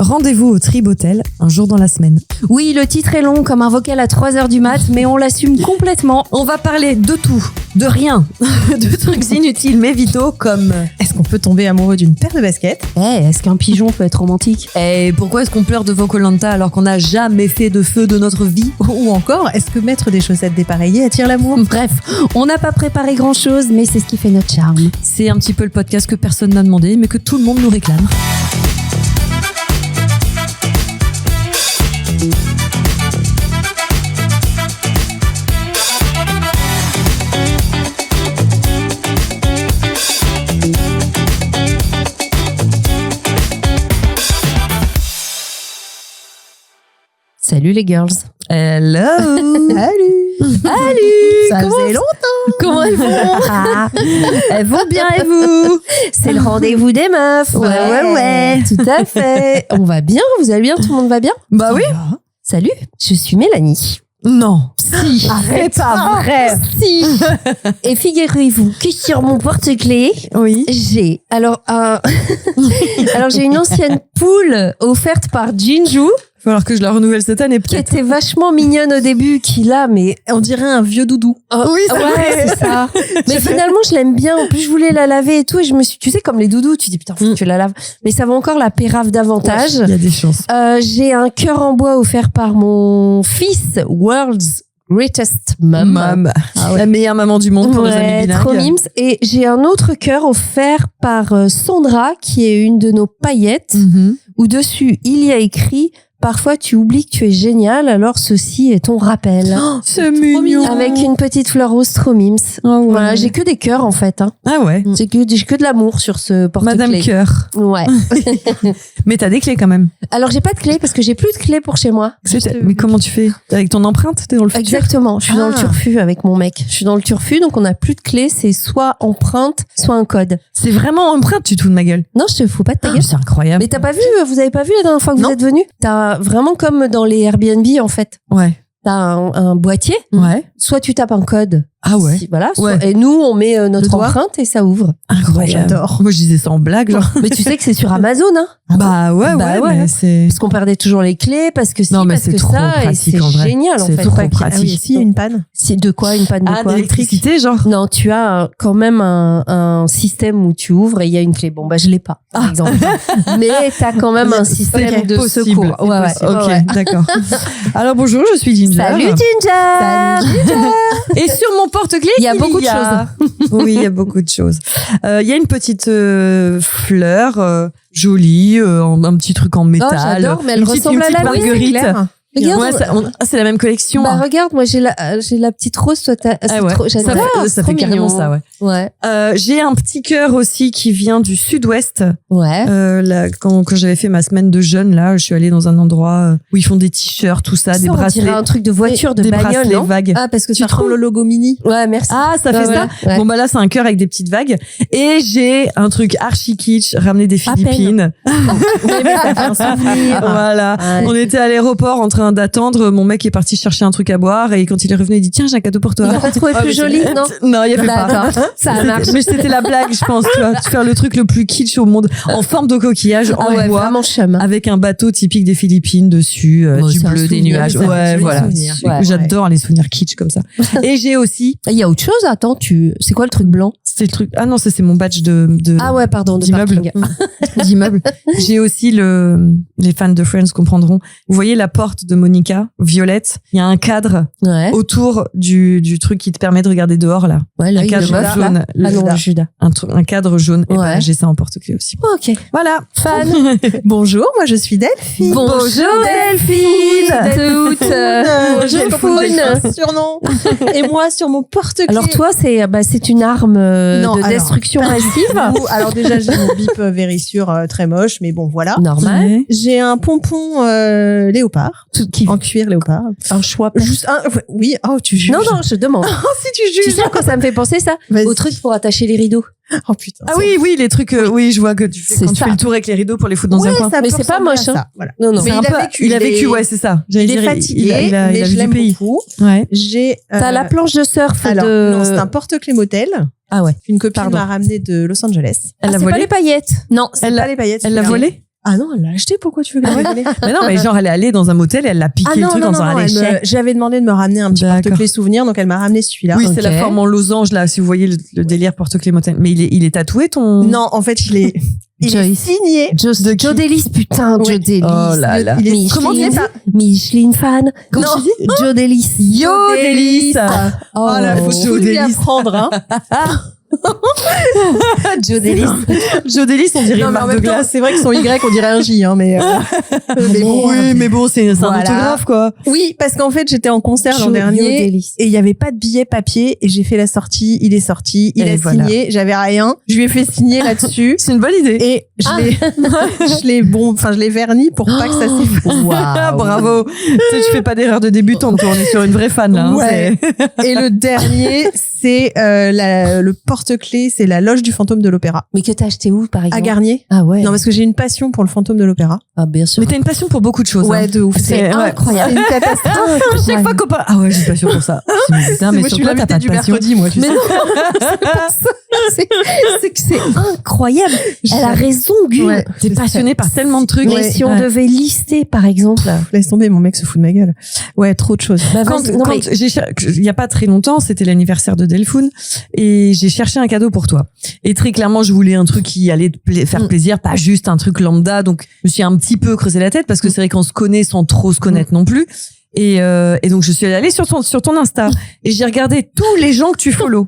Rendez-vous au Tribotel, un jour dans la semaine. Oui, le titre est long comme un vocal à 3h du mat, mais on l'assume complètement. On va parler de tout, de rien, de trucs inutiles mais vitaux comme... Est-ce qu'on peut tomber amoureux d'une paire de baskets? Est-ce qu'un pigeon peut être romantique? Et pourquoi est-ce qu'on pleure devant Koh-Lanta alors qu'on n'a jamais fait de feu de notre vie? Ou encore, est-ce que mettre des chaussettes dépareillées attire l'amour? Bref, on n'a pas préparé grand-chose, mais c'est ce qui fait notre charme. C'est un petit peu le podcast que personne n'a demandé, mais que tout le monde nous réclame. Salut les girls. Hello. Salut. Ça faisait longtemps. Comment elles vont? Elles vont bien et vous? C'est le rendez-vous des meufs. Ouais. Tout à fait. On va bien, vous allez bien? Tout le monde va bien? Bah oui. Salut, je suis Mélanie. Non. Si. Arrête, c'est pas vrai. Si. Et figurez-vous que sur mon porte-clés, Oui. j'ai j'ai une ancienne poule offerte par Jinju Il va falloir que je la renouvelle cette année qui peut-être. était vachement mignonne au début, qui là, mais On dirait un vieux doudou. Oui, c'est vrai. ouais, c'est ça. Mais finalement, je l'aime bien. En plus, je voulais la laver et tout, et je me suis, tu sais, comme les doudous, tu dis putain, faut que tu la laves. Mais ça va encore la pérave davantage. Il y a des chances. J'ai un cœur en bois offert par mon fils, World's Greatest Mom. Mam. La meilleure maman du monde pour les amis bilingues. trop mimes. Et j'ai un autre cœur offert par Sandra, qui est une de nos paillettes, Mhm. où dessus, il y a écrit « Parfois, tu oublies que tu es génial, alors ceci est ton rappel. C'est mignon. Avec une petite fleur rose trop mimes. Ah ouais. Voilà, j'ai que des cœurs, en fait. Hein. Ah ouais. J'ai que de l'amour sur ce porte-clés. Madame Cœur. Ouais. Mais t'as des clés quand même. Alors, j'ai pas de clé parce que j'ai plus de clé pour chez moi. Mais comment tu fais? Avec ton empreinte? T'es dans le futur? Exactement. Je suis dans le Ah. turfu avec mon mec. Je suis dans le turfu, donc on n'a plus de clé. C'est soit empreinte, soit un code. C'est vraiment empreinte, tu te fous de ma gueule. Non, je te fous pas de ta gueule. C'est incroyable. Mais vous avez pas vu la dernière fois que Non. vous êtes venus? T'as vraiment comme dans les Airbnb, en fait. Ouais. T'as un boîtier. Ouais. Soit tu tapes un code. Ah ouais. Voilà. Ouais. Et nous, on met notre Le doigt. empreinte et ça ouvre. Incroyable. J'adore. Moi, je disais ça en blague, genre. Mais tu sais que c'est sur Amazon, hein? Bah ouais, Bah ouais, ouais. mais c'est... Parce qu'on perdait toujours les clés, parce que si, Non, mais parce c'est que trop ça, et pratique, c'est en vrai. génial, en C'est fait. trop Pas que- pratique. Ah oui, s'il y a une panne. C'est de quoi? Une panne de quoi? d'électricité, genre? Non, tu as quand même un système où tu ouvres et il y a une clé. Bon, bah, je l'ai pas, par exemple. Mais t'as quand même un système Ok, de possible. secours. C'est Ouais, ouais. possible. Ok, Ouais. d'accord. Alors bonjour, je suis Ginger. Salut Ginger! Et sur mon porte-clés, Il y a beaucoup de choses. Oui, il y a beaucoup de choses. Il y a une petite fleur jolie, un petit truc en métal. Oh, j'adore, mais elle Une petite- ressemble une à la petite mienne, marguerite. Claire. Regarde, Ouais, c'est la même collection. bah, hein. regarde, moi, j'ai la petite rose, toi, t'as, c'est Ah ouais. trop, j'adore. Ça c'est fait trop carrément mignon. ça, ouais. Ouais. J'ai un petit cœur aussi qui vient du sud-ouest. Ouais. Là, quand j'avais fait ma semaine de jeûne, là, je suis allée dans un endroit où ils font des t-shirts, tout ça, Ça, des on bracelets. dirait un truc de voiture, de des bagnole, bracelets non? vagues. Ah, parce que Tu ça ressemble trouves au logo mini. Ouais, merci. Ah, ça fait Ouais, ça? ouais. Bon, bah là, c'est un cœur avec des petites vagues. Et j'ai un truc archi kitsch ramené des À peine. Philippines. Oui, mais ça fait un souvenir. Voilà. Ouais. On était à l'aéroport en train d'attendre. Mon mec est parti chercher un truc à boire et quand il est revenu, il dit tiens, j'ai un cadeau pour toi. Il a pas trouvé plus joli, non? Non, il y avait pas. D'accord. Ça marche. Mais c'était la blague, je pense, tu vois. Tu fais le truc le plus kitsch au monde en forme de coquillage Ah en ouais, bois. vraiment chum. Avec un bateau typique des Philippines dessus, Bon, du c'est un bleu, des souvenir, nuages. c'est un Ouais, joli voilà. souvenir. Ouais. J'adore les souvenirs kitsch comme ça. Et j'ai aussi, Il y a autre chose? Attends, c'est quoi le truc blanc? c'est le truc, ah non, ça c'est mon badge de Ah ouais, pardon, de d'immeuble. parking. D'immeuble. J'ai aussi les fans de Friends comprendront. Vous voyez la porte de Monica, violette. Il y a un cadre Ouais. autour du truc qui te permet de regarder dehors, là. Ouais, Un l'œil de cadre meuf, là. jaune. Ah non, Judas. Un cadre jaune. Et Ouais. ben, j'ai ça en porte-clés aussi. Ok. Voilà. Fan. Bonjour, moi je suis Delphine. Bonjour Delphine. Toutes. J'ai Bonjour Faune. surnom. Et moi sur mon porte-clés. Alors toi, c'est une arme Non, de alors. destruction massive. Alors déjà j'ai mon bip Vérissure très moche, mais bon voilà. Normal. Ouais. J'ai un pompon léopard, en cuir léopard. Un choix. Juste un, oui, oh tu juges. Non, non, je demande. Oh si tu Tu juges. sais à quoi ça me fait penser ça? Vas-y. Au truc pour attacher les rideaux. Oh putain. Ah oui, les trucs, oui, je vois que tu fais C'est quand tu ça. fais le tour avec les rideaux pour les foutre dans un coin. ça Mais peut c'est pas ressembler moche, à hein. ça, Voilà. Non, non, Mais c'est il un a peu, vécu, il a il est- vécu, ouais, c'est ça. J'allais Il est dire, fatigué, il a mais vu je du l'aime pays. beaucoup. Ouais. J'ai T'as la planche de surf alors de. non, c'est un porte-clés motel. Ah ouais. Une copine Pardon. m'a ramené de Los Angeles. Elle l'a c'est pas volé? les paillettes. Non, c'est Elle pas l'a- les paillettes. Elle l'a c'est volé? Ah non, elle l'a acheté, pourquoi tu veux que je rigole? Mais non, mais genre, elle est allée dans un motel et elle l'a piqué le truc dans un déchet. J'avais demandé de me ramener un petit porte-clés souvenir, donc elle m'a ramené celui-là. Oui, c'est la forme en losange, là, si vous voyez le délire porte-clés motel. Mais il est tatoué, ton... Non, en fait, il est signé. Joe Delis, putain, Joe Delis. Oh là là. Comment tu dis ça? Michelin fan. Comment tu dis? Joe Delis. Yo, Delis! Oh là, faut tout lui apprendre, hein. Joe Delis. Joe Delis, on dirait Non, une mais en marque de même temps, glace. c'est vrai que son Y, on dirait un J, hein, mais bon. Oui, mais bon, c'est un Voilà. autographe, quoi. Oui, parce qu'en fait, j'étais en concert l'an Joe dernier. Delis. Et il y avait pas de billet papier et j'ai fait la sortie, il est sorti, il Et a voilà. signé, j'avais rien, je lui ai fait signer là-dessus C'est une bonne idée. et je l'ai verni pour pas que ça s'efface. Ah, bravo. Tu sais, tu fais pas d'erreur de débutante, toi. On est sur une vraie fan, là. hein. Ouais. Et le dernier, c'est le porte-clés, c'est la loge du fantôme de l'opéra Mais que t'as acheté où, par à exemple? Garnier. Ah ouais. Non, parce que j'ai une passion pour le fantôme de l'opéra. Ah, bien sûr. Mais t'as une passion pour beaucoup de choses. Ouais, hein. de ouf. C'est incroyable. C'est une catastrophe. Chaque fois qu'on parle. Ah ouais, j'ai une passion pour ça. Je me dis, putain, mais Moi, je sur suis quoi t'as l'invité pas de du passion? mercredi, moi, tu Mais sais. non, c'est que c'est incroyable. Elle a raison, Gu. Ouais. T'es passionné par tellement de trucs. Mais si on Ouais. devait lister, par exemple. Laisse tomber, mon mec se fout de ma gueule. Ouais, trop de choses. Bah, Quand, vas-y. Non, quand mais- il y a pas très longtemps, c'était l'anniversaire de Delphine et j'ai cherché un cadeau pour toi. Et très clairement, je voulais un truc qui allait te faire plaisir, pas juste un truc lambda. Donc, je me suis un petit peu creusé la tête parce que c'est vrai qu'on se connaît sans trop se connaître non plus. Et donc je suis allée sur ton Insta et j'ai regardé tous les gens que tu follow.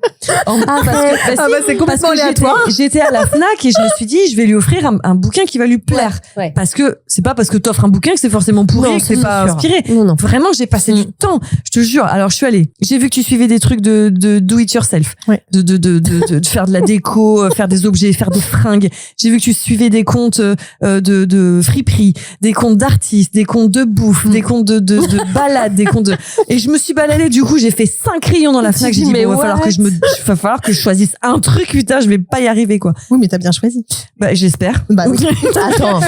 C'est complètement aléatoire. J'étais à la Fnac et je me suis dit je vais lui offrir un bouquin qui va lui plaire. Ouais. Parce que c'est pas parce que t'offres un bouquin que c'est forcément pourri Non, et que c'est c'est pas sûr. inspiré. Non. Vraiment, j'ai passé du temps. Je te jure. Alors, je suis allée. J'ai vu que tu suivais des trucs de do it yourself. Ouais. De faire de la déco, faire des objets, faire des fringues. J'ai vu que tu suivais des comptes, de friperie, des comptes d'artistes, des comptes de bouffe, des comptes de balades, des comptes de, et je me suis baladée. Du coup, j'ai fait 5 rayons dans la Fnac. J'ai dit, mais bon, va falloir que je choisisse un truc, putain, je vais pas y arriver, quoi. Oui, mais t'as bien choisi. Bah, j'espère. Bah oui. Attends.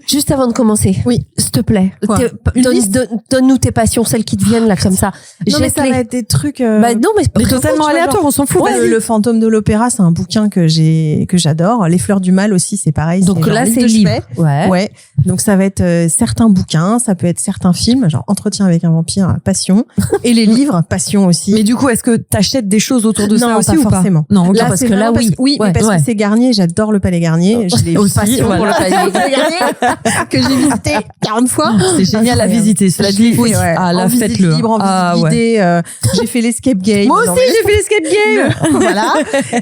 Juste avant de commencer. Oui. S'il te plaît. Quoi Une liste Donne-nous tes passions, celles qui te viennent là, comme ça. Non, mais ça Jette-les. va être des trucs. Bah non, mais Mais totalement aléatoire, on s'en fout. Ouais, le fantôme de l'opéra, c'est un bouquin que j'adore. Les fleurs du mal aussi, c'est pareil. Donc c'est là, leur c'est livre de livre. chevet. Ouais. Ouais. Donc ça va être certains bouquins, ça peut être certains films, genre Entretien avec un vampire, Passion, et les livres, Passion aussi. Mais du coup, est-ce que t'achètes des choses autour de Non, ça aussi pas ou forcément. pas? Non, ok. Là, parce c'est que là, vraiment oui. Oui, Ouais, mais parce ouais. que c'est Garnier, j'adore le Palais Garnier. Je l'ai Aussi, passion pour voilà. le Palais Garnier que j'ai visité 40 fois. C'est génial à Incroyable. visiter. Cela Je dit, l'ai fait, ouais. ah, là, en visite faites-le. libre, en visite Ah, ouais. guidée. J'ai fait l'escape game. Moi Non, aussi, mais- j'ai fait l'escape game. voilà.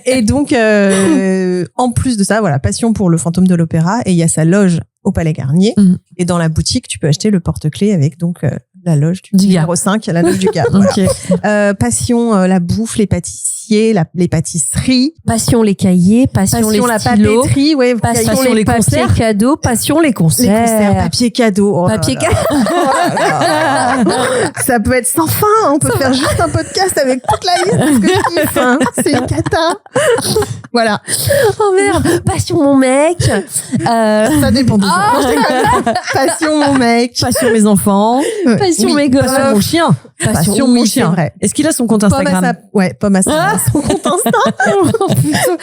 Et donc, en plus de ça, voilà, passion pour le fantôme de l'opéra. Et il y a sa loge au Palais Garnier. Mhm. Et dans la boutique, tu peux acheter le porte-clés avec donc la loge du Du gars. numéro 5, la loge du gars. Voilà. Ok. Passion, la bouffe, les pâtissiers, les pâtisseries. Passion les cahiers, passion les la stylos, papeterie, ouais, passion les les papiers concerts. cadeaux, passion les les concerts, concerts. papier cadeau. Oh là Papier là. cadeau. Ça peut être sans fin. On peut faire juste un podcast avec toute la liste de ce que je kiffe. Hein. C'est une cata. Voilà. Oh merde. Passion mon mec. Ça dépend des gens. Non, je déconne. Passion, mon mec. Passion mes enfants. Passion Oui. mes gosses. Passion mon chien. Passion oui, mon c'est chien. vrai. Est-ce qu'il a son compte Pomme à Instagram? Pomme à sa son compte Insta.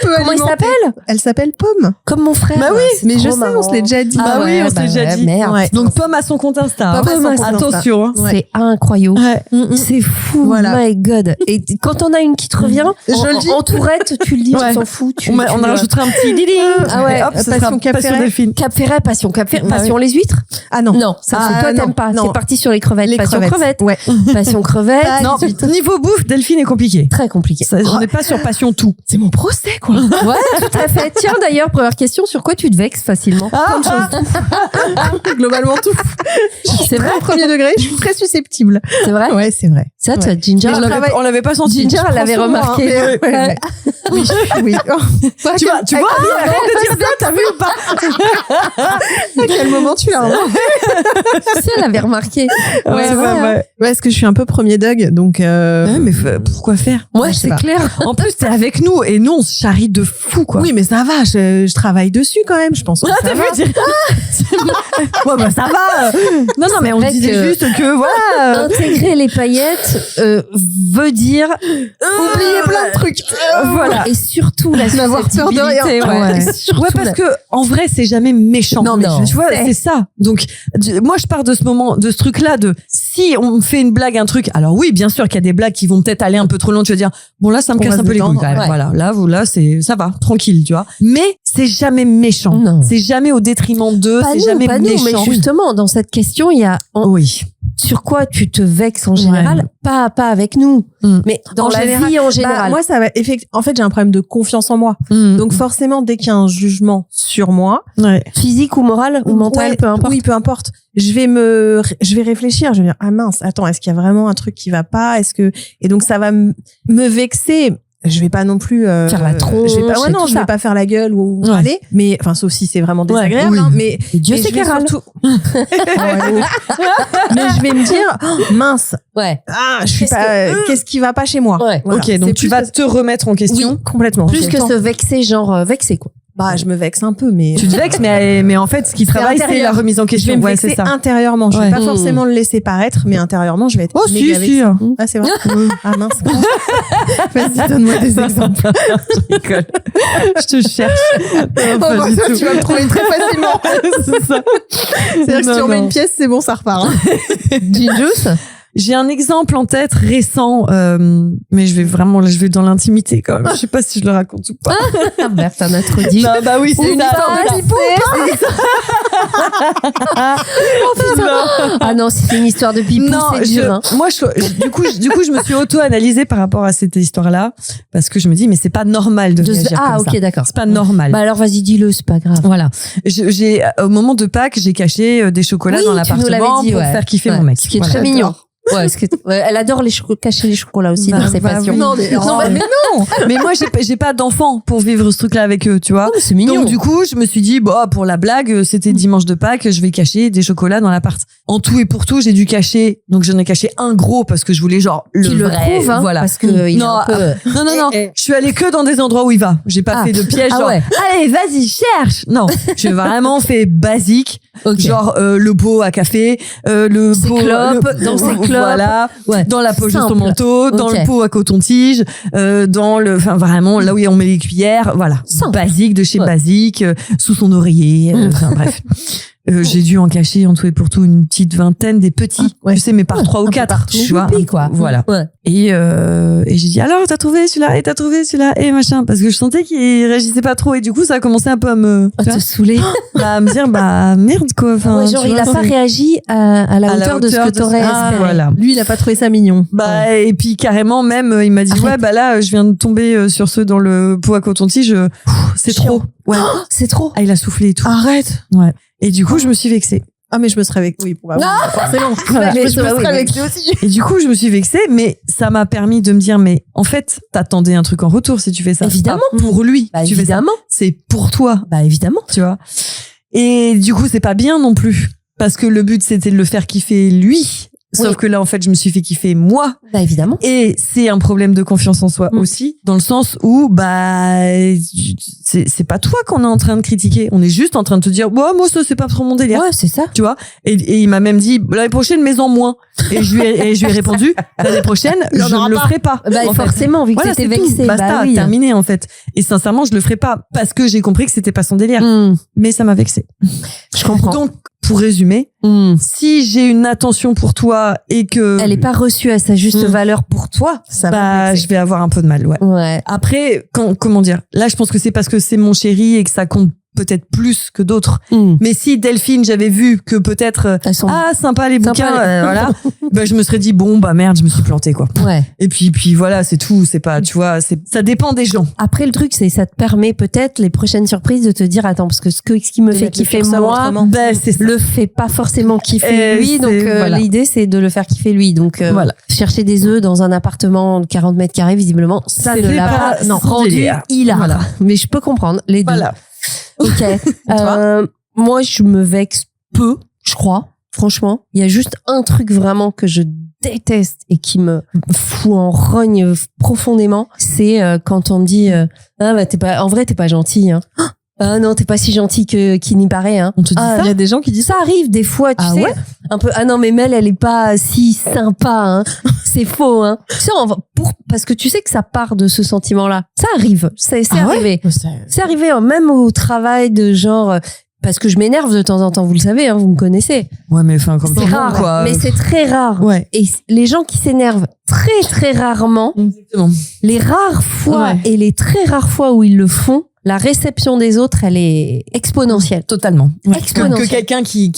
Comment il s'appelle? Elle s'appelle Pomme. Comme mon frère. Bah oui, C'est Mais je trop sais, on se l'est déjà dit. Bah oui, on se l'est déjà dit. Merde. Ouais. Donc Pomme a son compte Insta. Pomme a son compte Insta. Attention. hein. C'est incroyable. Ouais. C'est fou, Voilà. my god. Et quand on a une qui te revient, Je le dis. en tourette, tu le dis, Ouais. on s'en fout. On a rajouté un petit ding. Ah ouais, Hop, ce Passion sera Cap Passion Ferret. Delphine. Cap Ferret, passion Cap Ferret, Bah passion les huîtres. Ah non. Non, ça Ah, c'est toi non, t'aimes pas. non. C'est parti sur les crevettes. Les passion crevettes. Ouais. Passion crevettes. Ah, Non, niveau bouffe, Delphine est compliqué. Très compliqué. Ça, on n'est pas sur Passion tout. C'est mon procès, quoi. Ouais, tout à fait. Tiens, d'ailleurs, première question, sur quoi tu te vexes facilement? Globalement, tout. C'est vrai, Au premier degré, je suis très susceptible. c'est vrai. Ouais, c'est vrai. Ça, tu Ouais. as Ginger. On l'avait pas senti. Ginger, elle l'avait Je prends soin, remarqué. hein, mais ouais. Oui, oui. Tu vois, arrête de dire ça, t'as vu ou pas? À quel moment tu l'as remarqué? Ça, elle avait remarqué. Ouais, c'est vrai, hein. ouais. Ouais, parce que je suis un peu premier Doug, donc Ouais, mais pourquoi faire? Ouais, je sais c'est pas. clair. En plus, t'es avec nous et nous, on se charrie de fou, quoi. oui, mais ça va, je travaille dessus quand même, je pense. Que Ah, ça t'as vu va. dire... Ouais, bah, ça va. Non, mais on vrai disait que- juste que, voilà. Intégrer les paillettes veut dire oublier plein de trucs. Voilà. Et surtout la N'avoir peur de rien. susceptibilité, Ouais. Surtout Ouais, parce la- que en vrai, c'est jamais méchant. Non, mais je tu vois, sais. c'est ça. Donc, moi, je pars de ce moment, de ce truc-là, de si on fait une blague, un truc. Alors oui, bien sûr qu'il y a des blagues qui vont peut-être aller un peu trop loin. Tu vas dire, bon là, ça me On casse va un se peu les couilles détendre, quand même. ouais. Voilà, là, ça va, tranquille, tu vois. Mais c'est jamais méchant. Non. C'est jamais au détriment d'eux. Pas C'est nous, jamais pas nous, méchant. mais justement, dans cette question, il y a Oui. sur quoi tu te vexes en général, Ouais. pas avec nous, Mm. mais dans En la général. vie en Bah, général. moi, ça va. En fait, j'ai un problème de confiance en moi. Mm. Donc forcément, dès qu'il y a un jugement sur moi, ouais. Physique ou moral ou mental, ouais, peu importe. Oui, peu importe. Je vais réfléchir. Je vais dire ah mince, attends, est-ce qu'il y a vraiment un truc qui va pas? Et donc ça va me vexer. Je vais pas non plus Faire la tronche Je vais pas, et tout je ça. vais pas faire la gueule ou Ouais. râler. Mais enfin, sauf si c'est vraiment désagréable. oui. Hein, mais Et Dieu mais sait je vais qu'elle râle. surtout- mais je vais me dire oh, mince. Ouais. Ah, je suis Qu'est-ce pas. Qu'est-ce qui va pas chez moi? Ouais. Voilà. Ok, donc C'est tu plus vas que- te remettre en question. Oui, complètement. Plus J'ai que le temps. se vexer, genre vexer quoi. Bah, je me vexe un peu, mais Tu te vexes, mais en fait, ce qui travaille, c'est intérieur. la remise en je vais question. me Ouais, vexer c'est ça. intérieurement. Je vais Ouais. pas forcément le laisser paraître, mais intérieurement, je vais être Oh, si, méga si. vexée. Ah, c'est vrai? Ah, mince. Vas-y, donne-moi des exemples. Je rigole. Je te cherche. Non, pas bah, du ça, tout. tu vas me trouver très facilement. C'est ça. C'est-à-dire que si Non, tu remets non. une pièce, c'est bon, ça repart. Hein. Juice. J'ai un exemple en tête récent, mais je vais dans l'intimité quand même. Je sais pas si je le raconte ou pas. Ah bah t'en as trop dit. Non, bah oui, c'est Une ça. histoire de pipeau. Ah non, si c'est une histoire de pipou, Non, c'est dur. Hein. moi, du coup, je me suis auto-analysée par rapport à cette histoire-là, parce que je me dis, mais c'est pas normal de réagir Ah comme ok, ça. d'accord. C'est pas normal. Bah alors vas-y, dis-le, c'est pas grave. Voilà. Au moment de Pâques, j'ai caché des chocolats Oui, dans tu nous l'avais l'appartement dit, pour ouais. faire kiffer Ouais. mon mec. Ce qui est Voilà. très mignon. Ouais, elle adore cacher les chocolats aussi Bah, dans ses bah passions. oui. Non, mais- Non, mais non. Mais moi, j'ai pas d'enfant pour vivre ce truc-là avec eux, tu vois. Oh, c'est mignon. Donc du coup, je me suis dit, bon, pour la blague, c'était dimanche de Pâques, je vais cacher des chocolats dans l'appart. En tout et pour tout, j'ai dû cacher. Donc j'en ai caché un gros parce que je voulais genre Qu'il le vrai, trouve, hein, voilà. parce que il est Non, un peu... non. Je suis allée que dans des endroits où il va. J'ai pas Ah. fait de piège. Ah genre, ouais. allez, vas-y, cherche. Non, j'ai vraiment fait basique. Ok. Genre le pot à café, le Ses pot clopes, dans ses clopes. voilà, Ouais. dans la poche de son Simple. manteau, dans Ok. le pot à coton-tige, enfin vraiment là où on met les cuillères, voilà, Simple. basique de chez Ouais. basique, sous son oreiller, enfin bref. J'ai dû en cacher en tout et pour tout une petite vingtaine des petits, ouais. tu sais, mais par 3 ou 4, tu vois. Choupi, quoi. Voilà. Ouais. Et j'ai dit alors t'as trouvé celui-là et t'as trouvé celui-là et machin parce que je sentais qu'il réagissait pas trop et du coup ça a commencé un peu à me À te saouler. à me dire bah merde quoi. Enfin, Ouais, genre, tu il a vois, pas c'est- réagi à la hauteur de ce que t'aurais Ah, espéré. voilà. Lui, il a pas trouvé ça mignon. Bah et puis carrément même il m'a dit Arrête. ouais bah là je viens de tomber sur ceux dans le pot à coton-tige c'est Chiant. trop. Ouais. C'est trop. Ah il a soufflé et tout. Arrête. Ouais. Et du coup je me suis vexée. Ah, mais je me serais avec. Oui, probablement. Forcément. Voilà. Mais je me Bah oui, serais mais- avec lui aussi. Et du coup je me suis vexée mais ça m'a permis de me dire mais en fait t'attendais un truc en retour si tu fais ça. C'est Évidemment. pas pour lui. Bah tu fais ça. évidemment. C'est pour toi. Bah évidemment. Tu vois. Et du coup, c'est pas bien non plus. Parce que le but, c'était de le faire kiffer lui. Sauf Oui. que là, en fait, je me suis fait kiffer moi. Bah évidemment. Et c'est un problème de confiance en soi aussi. Dans le sens où, bah, c'est pas toi qu'on est en train de critiquer. On est juste en train de te dire, ouais, moi, ça, c'est pas trop mon délire. Ouais, c'est ça. Tu vois. Et il m'a même dit, l'année prochaine, mais en moins. Et je lui ai répondu, l'année prochaine, Il y en je aura ne le pas. ferai pas. Bah en fait. forcément, vu que Voilà, t'étais c'est tout. vexée. Basta, Bah oui. terminé, en fait. Et sincèrement, je le ferai pas. Parce que j'ai compris que c'était pas son délire. Mais ça m'a vexé. Je comprends. Donc, pour résumer, si j'ai une attention pour toi et que Elle est pas reçue à sa juste valeur pour toi. Ça bah, je vais avoir un peu de mal, ouais. Ouais. Après, comment dire? Là, je pense que c'est parce que c'est mon chéri et que ça compte peut-être plus que d'autres. Mais si Delphine, j'avais vu que peut-être Elles sont- sympa les Sympa, bouquins, les- voilà, bah je me serais dit bon bah merde, je me suis plantée quoi. Ouais. Et puis voilà, c'est tout, c'est pas, tu vois, ça dépend des gens. Après, le truc, c'est ça te permet peut-être les prochaines surprises de te dire attends, parce que ce qui me fait mettre le kiffer curseur moi, autrement. Ben c'est ça. le fait pas forcément kiffer lui. C'est- Donc voilà. l'idée, c'est de le faire kiffer lui. Donc Voilà. chercher des œufs dans un appartement de 40 mètres carrés, visiblement, ça C'est ne l'a pas pas son rendu délire. hilar. Voilà. Mais je peux comprendre les deux. Voilà. Ok. Moi, je me vexe peu, je crois. Franchement, il y a juste un truc vraiment que je déteste et qui me fout en rogne profondément, c'est quand on me dit ah bah en vrai t'es pas gentil hein. Ah non, t'es pas si gentil qu'il n'y paraît hein. On te dit Ah, Il y a des gens qui disent ça arrive des fois, tu Ah sais, ouais un peu ah non mais Mel elle est pas si sympa hein. c'est faux, hein. Tu sais, parce que tu sais que ça part de ce sentiment-là. Ça arrive. C'est arrivé. C'est arrivé, hein, même au travail de genre, parce que je m'énerve de temps en temps, vous le savez, hein, vous me connaissez. Ouais, mais enfin, comme c'est rare, quoi. Mais c'est très rare. Ouais. Et les gens qui s'énervent très, très rarement, exactement. Les rares fois et les très rares fois où ils le font, la réception des autres, elle est exponentielle. Totalement. Exponentielle. Que quelqu'un qui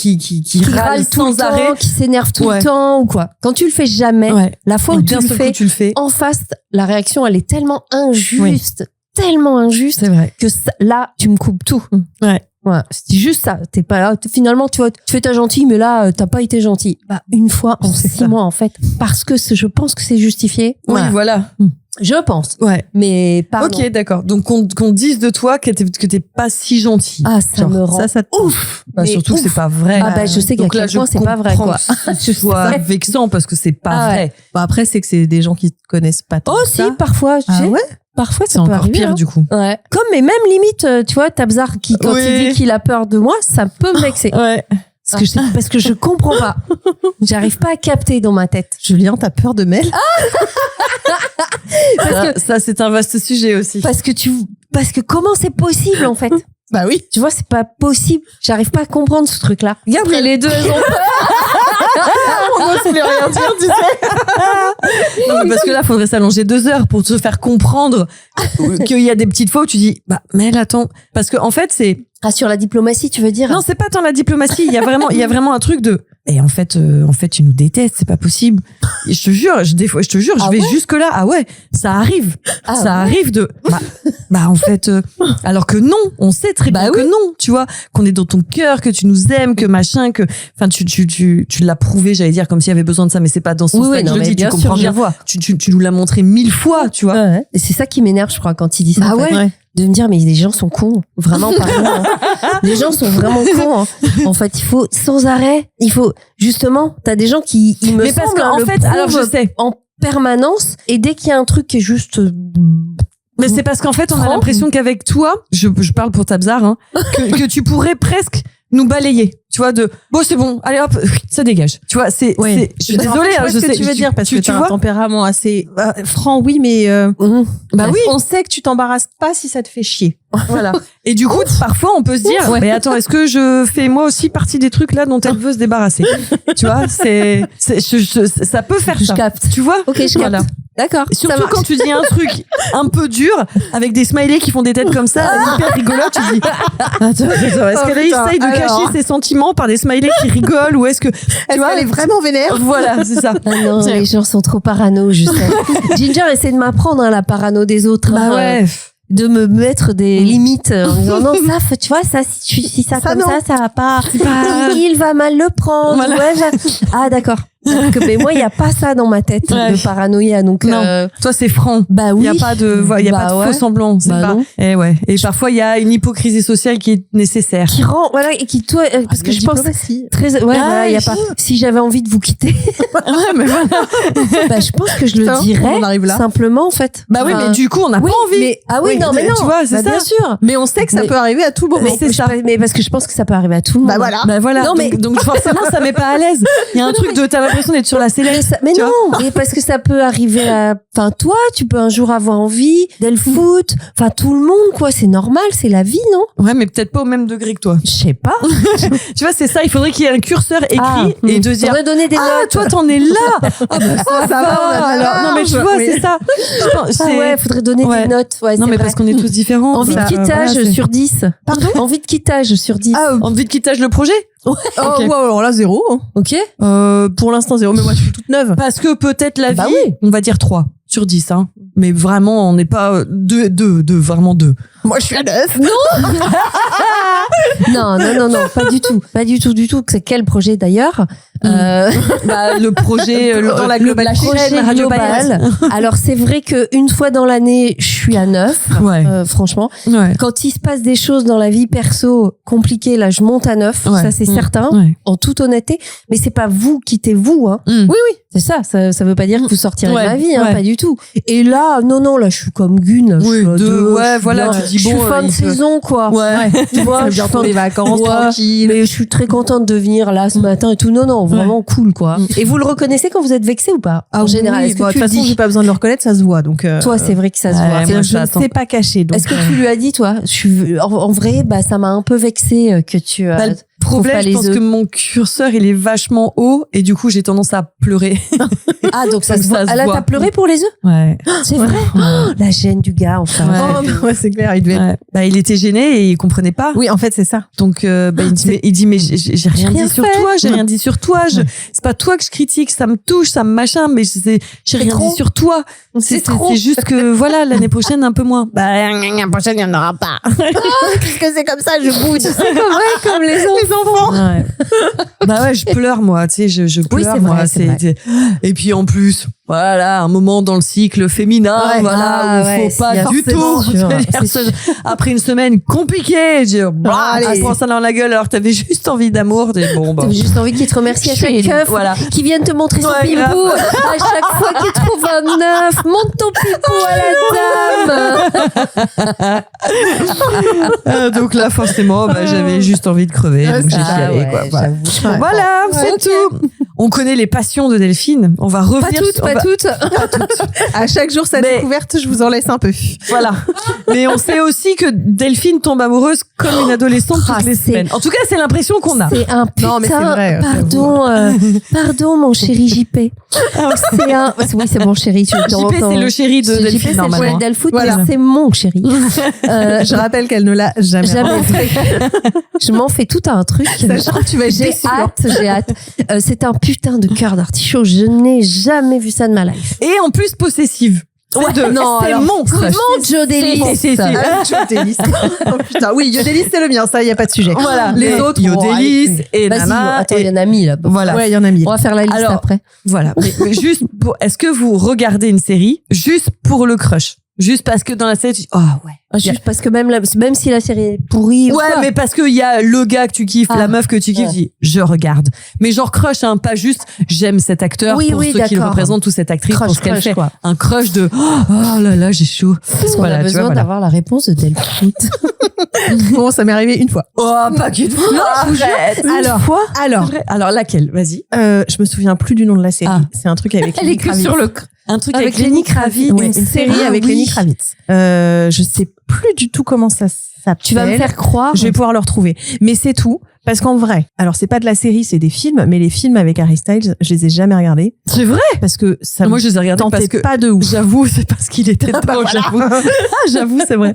râle tout le sans arrêt, temps, qui s'énerve tout le temps ou quoi. Quand tu le fais jamais, la fois où tu le fais, en face, la réaction, elle est tellement injuste, tellement injuste, c'est vrai. que là, tu me coupes tout. Ouais. Ouais, c'est juste ça. T'es pas là. Finalement, tu fais ta gentille, mais là, t'as pas été gentil. Bah, une fois en 6 mois, en fait. Parce que je pense que c'est justifié. Oui, voilà. Je pense. Ouais. Mais pardon. Ok, d'accord. Donc, qu'on dise de toi que t'es pas si gentil. Ah, ça me rend ouf. Bah, surtout que c'est pas vrai. Ah, bah, je sais qu'à quel point c'est pas vrai, quoi. Je sois vexant parce que c'est pas vrai. Bah, après, c'est que c'est des gens qui te connaissent pas tant. Oh, si, parfois, tu sais. Parfois, c'est encore pire, du coup. Ouais. Comme, mais même limite, tu vois, Tabzar, quand il dit qu'il a peur de moi, ça peut me vexer. Ouais. Parce que je comprends pas. J'arrive pas à capter dans ma tête. Julien, t'as peur de Mel? Ça, c'est un vaste sujet aussi. Parce que comment c'est possible, en fait? Bah oui. Tu vois, c'est pas possible. J'arrive pas à comprendre ce truc-là. Regarde, les deux, elles ont peur. On n'ose plus rien dire, tu sais. Non, mais parce que là, faudrait s'allonger 2 heures pour te faire comprendre qu'il y a des petites fois où tu dis, bah, mais attends. Parce que, en fait, c'est... Ah, sur la diplomatie, tu veux dire? Non, c'est pas tant la diplomatie. Il y a vraiment un truc de, et en fait, tu nous détestes, c'est pas possible. Et je te jure, je vais jusque là. Ah ouais, ça arrive. Arrive de, bah, en fait, alors que non, on sait très bien que non, tu vois, qu'on est dans ton cœur, que tu nous aimes, que machin, que, enfin, tu l'as prouvé, j'allais dire, comme s'il y avait besoin de ça, mais c'est pas dans ce sens-là que je le dis, tu comprends bien. Tu nous l'as montré 1000 fois, tu vois. Ouais. Et c'est ça qui m'énerve, je crois, quand il dit ça. Ah ouais. De me dire, mais les gens sont cons. Vraiment, pardon. Les gens sont vraiment cons. Hein. En fait, il faut, sans arrêt, justement, t'as des gens qui, il me mais parce semble, qu'en fait, alors je sais. En permanence, et dès qu'il y a un truc qui est juste, mais c'est parce qu'en fait, on a l'impression qu'avec toi, je parle pour Tabzar, hein, que tu pourrais presque nous balayer. Tu vois, bon, c'est bon, allez hop, ça dégage. Tu vois, je suis désolée, je sais ce que tu veux dire, parce que tu as un tempérament assez franc, oui, mais bah oui, on sait que tu t'embarrasses pas si ça te fait chier. Voilà. Et du coup, parfois, on peut se dire, mais attends, est-ce que je fais moi aussi partie des trucs là dont elle veut se débarrasser? Tu vois, ça peut faire je ça. Capte. Tu vois? Ok, je capte. D'accord. Surtout quand tu dis un truc un peu dur, avec des smileys qui font des têtes comme ça, hyper rigolote, tu te dis, attends, est-ce qu'elle essaye de cacher ses sentiments par des smileys qui rigolent, ou est-ce que, tu vois, elle est vraiment vénère? Voilà, c'est ça. Ah non, les gens sont trop parano, justement. Ginger essaie de m'apprendre, la parano des autres. Bah ouais. De me mettre des limites en disant non, ça, tu vois, ça, si ça comme non. Ça va pas, il va mal le prendre. Voilà. Ouais, ah, d'accord. Mais moi, il y a pas ça dans ma tête de paranoïa, donc non. Toi, c'est franc. Bah oui. Il y a pas de faux semblant. C'est pas. Et ouais. Et parfois, il y a une hypocrisie sociale qui est nécessaire. Qui rend, voilà, et qui toi, parce que je pense très, voilà, il y a pas. Si j'avais envie de vous quitter. Ouais, mais voilà. Bah, je pense que je le dirais. Simplement, en fait. Bah oui, mais du coup, on n'a pas envie. Mais, non, mais non. Tu vois, c'est ça. Bien sûr. Mais on sait que ça peut arriver à tout moment. Mais c'est ça. Mais parce que je pense que ça peut arriver à tout le monde. Bah voilà. Non, mais. Donc, forcément, ça met pas à l'aise. Il y a un truc de, t'as l'impression d'être sur la sellette. Mais non, mais parce que ça peut arriver à, enfin, toi, tu peux un jour avoir envie d'elle foot. Enfin, tout le monde, quoi. C'est normal, c'est la vie, non? Ouais, mais peut-être pas au même degré que toi. Je sais pas. Tu vois, c'est ça. Il faudrait qu'il y ait un curseur écrit et de dire. On va donner des notes. Toi, t'en es là. Ah, bah, ça va. Alors, non, mais tu vois, c'est ça. Ouais, faudrait donner des notes. Ouais, non, mais parce qu'on est tous différents. Envie de quittage sur 10. Pardon? Envie de quittage sur 10. Ah, envie de quittage le projet? Ouais. Oh, wow, alors là, 0. Ok. Pour l'instant, 0. Mais moi, je suis toute neuve. Parce que peut-être la vie, on va dire 3 sur 10, hein. Mais vraiment, on n'est pas 2, vraiment 2. Moi, je suis à 9. Non. non, pas du tout. Pas du tout. C'est quel projet d'ailleurs? Bah, le projet dans la globalité. Alors, c'est vrai que une fois dans l'année, je suis à 9. Franchement. Ouais. Quand il se passe des choses dans la vie perso compliquées, là, je monte à 9. Ça, c'est certain. En toute honnêteté. Mais c'est pas vous, quittez-vous, hein. Oui. C'est ça. Ça veut pas dire que vous sortirez de ma vie, hein. Pas du tout. Et là, non, là, je suis comme Gun. Oui, voilà, tu dis je suis fin de saison, quoi. Ouais. Tu vois, bientôt les vacances, tranquille. Mais je suis très contente de venir là ce matin et tout. Non, vraiment cool, quoi. Et vous le reconnaissez quand vous êtes vexé ou pas? En général, oui, est-ce que bon, de tu toute le façon, dis? j'ai pas besoin de le reconnaître, ça se voit. Donc, Toi, c'est vrai que ça se Ouais, voit. moi, je ça ne attend. sais pas cacher. Donc, Est-ce que tu lui as dit, toi? En vrai, bah, ça m'a un peu vexé que tu. Bah, le trouves problème, pas je les pense œufs. que mon curseur, il est vachement haut et du coup, j'ai tendance à pleurer. Ah, donc ça Donc se voit. ça se Ah, là, voit. t'as pleuré pour les œufs? Ouais. C'est vrai? Oh, la gêne du gars, enfin. Ouais. oh, ouais, c'est clair, il devait. Ouais. Bah, il était gêné et il comprenait pas. Oui, en fait, c'est ça. Donc, il dit, mais j'ai rien rien dit sur fait. toi, j'ai rien dit sur toi. C'est pas toi que je critique, ça me touche, ça me machin, mais j'ai rien trop. dit sur toi. C'est trop. C'est juste que, voilà, l'année prochaine, un peu moins. Bah, l'année prochaine, il n'y en aura pas. Qu'est-ce que c'est comme ça, je boude. C'est vrai, comme les enfants. Ouais. Bah ouais, je pleure, moi, tu sais, je pleure, Oui, c'est moi. vrai, c'est vrai. Et puis, en plus, voilà, un moment dans le cycle féminin, Ouais. voilà, Ah, où ouais, faut pas il y a du forcément, tout. sûr. C'est-à-dire, après une semaine compliquée, je allez. prends ça dans la gueule alors que t'avais juste envie d'amour. Bon, bah. T'avais juste envie qu'il te remercie à chaque Chérie, keuf voilà. qui vienne te montrer son Ouais, pipou. À chaque fois qu'il trouve un œuf, montre ton pipou à la dame. Donc là, forcément, bah, j'avais juste envie de crever. Donc j'ai chialé, quoi. Voilà, j'avoue. Voilà, c'est ok. tout. On connaît les passions de Delphine. On va Pas revenir. toutes, on pas va- toutes. À chaque jour, sa Mais- découverte, je vous en laisse un peu. Voilà. Mais on sait aussi que Delphine tombe amoureuse comme une adolescente Ah, toutes les c'est- semaines. En tout cas, c'est l'impression qu'on a. C'est un putain. Non, mais c'est vrai, Pardon, mon chéri JP. C'est un. Oui, c'est mon chéri. Tu JP, c'est le chéri de JP, Delphine, c'est le normalement. chéri d'Elfoot, Voilà. mais c'est mon chéri. Je rappelle qu'elle ne l'a jamais. Jamais fait. Je m'en fais tout un truc. Sachant que tu vas être J'ai déçue. j'ai hâte. C'est un putain de cœur d'artichaut. Je n'ai jamais vu ça de ma life. Et en plus possessive. Ouais, C'est non, c'est alors, mon crush. Mon Joe Delis. C'est- Ah, Yodelis. Oh putain, oui, Yodelis, c'est le mien, ça, il n'y a pas de sujet. Voilà. Les Mais autres, Yodelis et Vas-y, Nana. attends, il y et- en a mis là. Voilà. Ouais, il y en a mille. On va faire la liste Alors, après. Voilà. Mais juste pour, est-ce que vous regardez une série juste pour le crush? Juste parce que dans la série, tu dis, oh ouais. Juste parce que même si la série est pourrie. ou Ouais, quoi. mais parce qu'il y a le gars que tu kiffes, Ah. la meuf que tu kiffes, Ouais. tu dis, je regarde. Mais genre crush, hein, pas juste, j'aime cet acteur Oui, pour oui, ceux qui le d'accord. représentent ou cette actrice pour ce qu'elle fait. quoi. Un crush de, oh là là, j'ai chaud. Parce qu'on Voilà, a tu vois, besoin voilà. d'avoir la réponse de Delphine. Bon, ça m'est arrivé une fois. Oh, pas qu'une fois. Arrête. Alors, laquelle? Vas-y. Je me souviens plus du nom de la série. Ah. C'est un truc avec Elle Lenny est que Kravitz. sur le. Un truc Avec avec Lenny Kravitz. Ouais, une une série avec oui. Lenny Kravitz. Je sais plus du tout comment ça s'appelle. Tu vas me faire croire. Je vais pouvoir le retrouver. Mais c'est tout. Parce qu'en vrai, alors c'est pas de la série, c'est des films, mais les films avec Harry Styles, je les ai jamais regardés. C'est vrai. Parce que ça Moi, me je les ai regardés tentait parce que, pas de ouf. j'avoue, c'est parce qu'il était dedans, j'avoue. Ah, j'avoue, c'est vrai.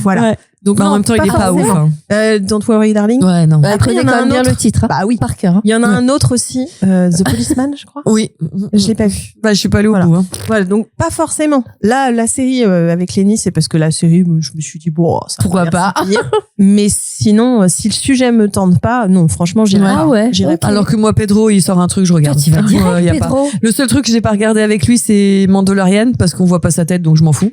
Voilà. Ouais. Donc, Mais en non, même temps, il est pas ouf. forcément. Hein. Don't Worry Darling. Ouais, non. Bah, Après, il y connais en a quand même un bien autre. le titre. Bah oui. Par cœur. Il y en a un autre aussi, The Policeman, je crois. Oui. Je l'ai pas vu. Bah, je suis pas allée au Voilà. bout. Hein. Voilà, donc pas forcément. Là, la série avec Lenny, c'est parce que la série, je me suis dit, bon, ça Pourquoi va pas s'appuyer. Mais sinon, si le sujet me tente pas, non, franchement, j'irai Ah pas. ouais. J'irai pas. Alors que moi, Pedro, il sort un truc, je regarde. Tu vas dire, Ouais, y a pas. Pedro. Le seul truc que j'ai pas regardé avec lui, c'est Mandalorian, parce qu'on voit pas sa tête, donc je m'en fous.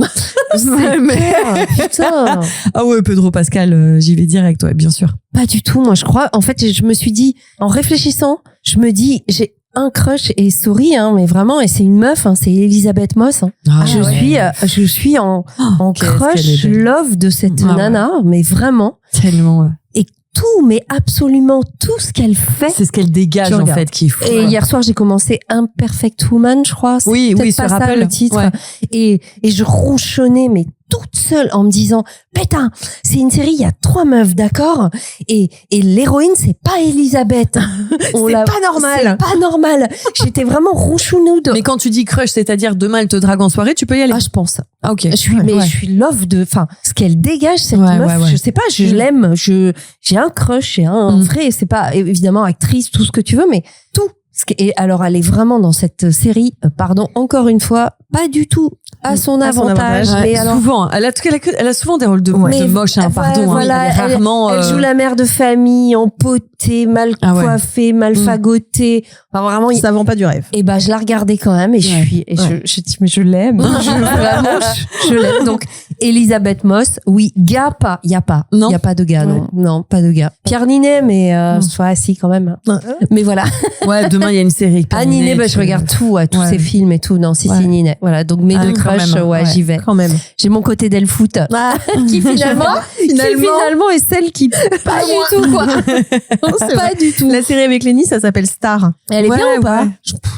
Mais- Ah, putain. Ah ouais, Pedro Pascal, j'y vais direct, ouais, bien sûr. Pas du tout, moi je crois. En fait, je me suis dit, en réfléchissant, je me dis, j'ai un crush et sorry, hein, mais vraiment, et c'est une meuf, hein, c'est Elisabeth Moss. Hein. Ah, Je suis en qu'est-ce qu'elle crush est belle. love de cette Ah ouais. nana, mais vraiment Tellement, ouais. tout, mais absolument tout ce qu'elle fait. C'est ce qu'elle dégage, Tu en regardes. fait, qui est fou. Et hier soir, j'ai commencé Imperfect Woman, je crois. C'est Oui, peut-être oui, pas sur ça Apple. le titre. Ouais. Et je ronchonnais, mais toute seule, en me disant, putain, c'est une série, il y a 3 meufs, d'accord? Et l'héroïne, c'est pas Elisabeth. C'est pas normal. C'est pas normal. J'étais vraiment ronchounoude. Mais quand tu dis crush, c'est-à-dire demain elle te drague en soirée, tu peux y aller. Ah, je pense. Ah, ok. Je suis, mais Ouais. je suis love de, enfin, ce qu'elle dégage, cette Ouais, meuf, ouais, ouais. je sais pas, je l'aime, j'ai un crush, j'ai un vrai, c'est pas, évidemment, actrice, tout ce que tu veux, mais tout. Et alors, elle est vraiment dans cette série, pardon, encore une fois, pas du tout à son À son avantage. avantage. Mais Ouais, alors, souvent, elle a souvent des rôles de, Ouais. de moche, hein, Mais pardon. voilà, hein, elle est rarement. elle joue la mère de famille, empotée, mal Ah ouais. coiffée, mal fagotée. Enfin, vraiment, Ça vend pas du rêve. et ben, je la regardais quand même et Ouais. je dis, mais je l'aime. Vraiment, je l'aime. Donc, Elisabeth Moss, oui, gars, pas, y a pas. Non. Y a pas de gars, non. Non, pas de gars. Pierre Ninet, mais, soit assis quand même. Mais voilà. Ouais, demain il y a une série. Ninet, je regarde tout, tous ces films et tout. Non, si, Ninet. Voilà, donc mes deux crushs, j'y vais. Quand même. J'ai mon côté Delfoot qui finalement est celle qui pas du tout quoi. Pas du tout. La série avec Lenny, ça s'appelle Star. Elle est bien ou pas?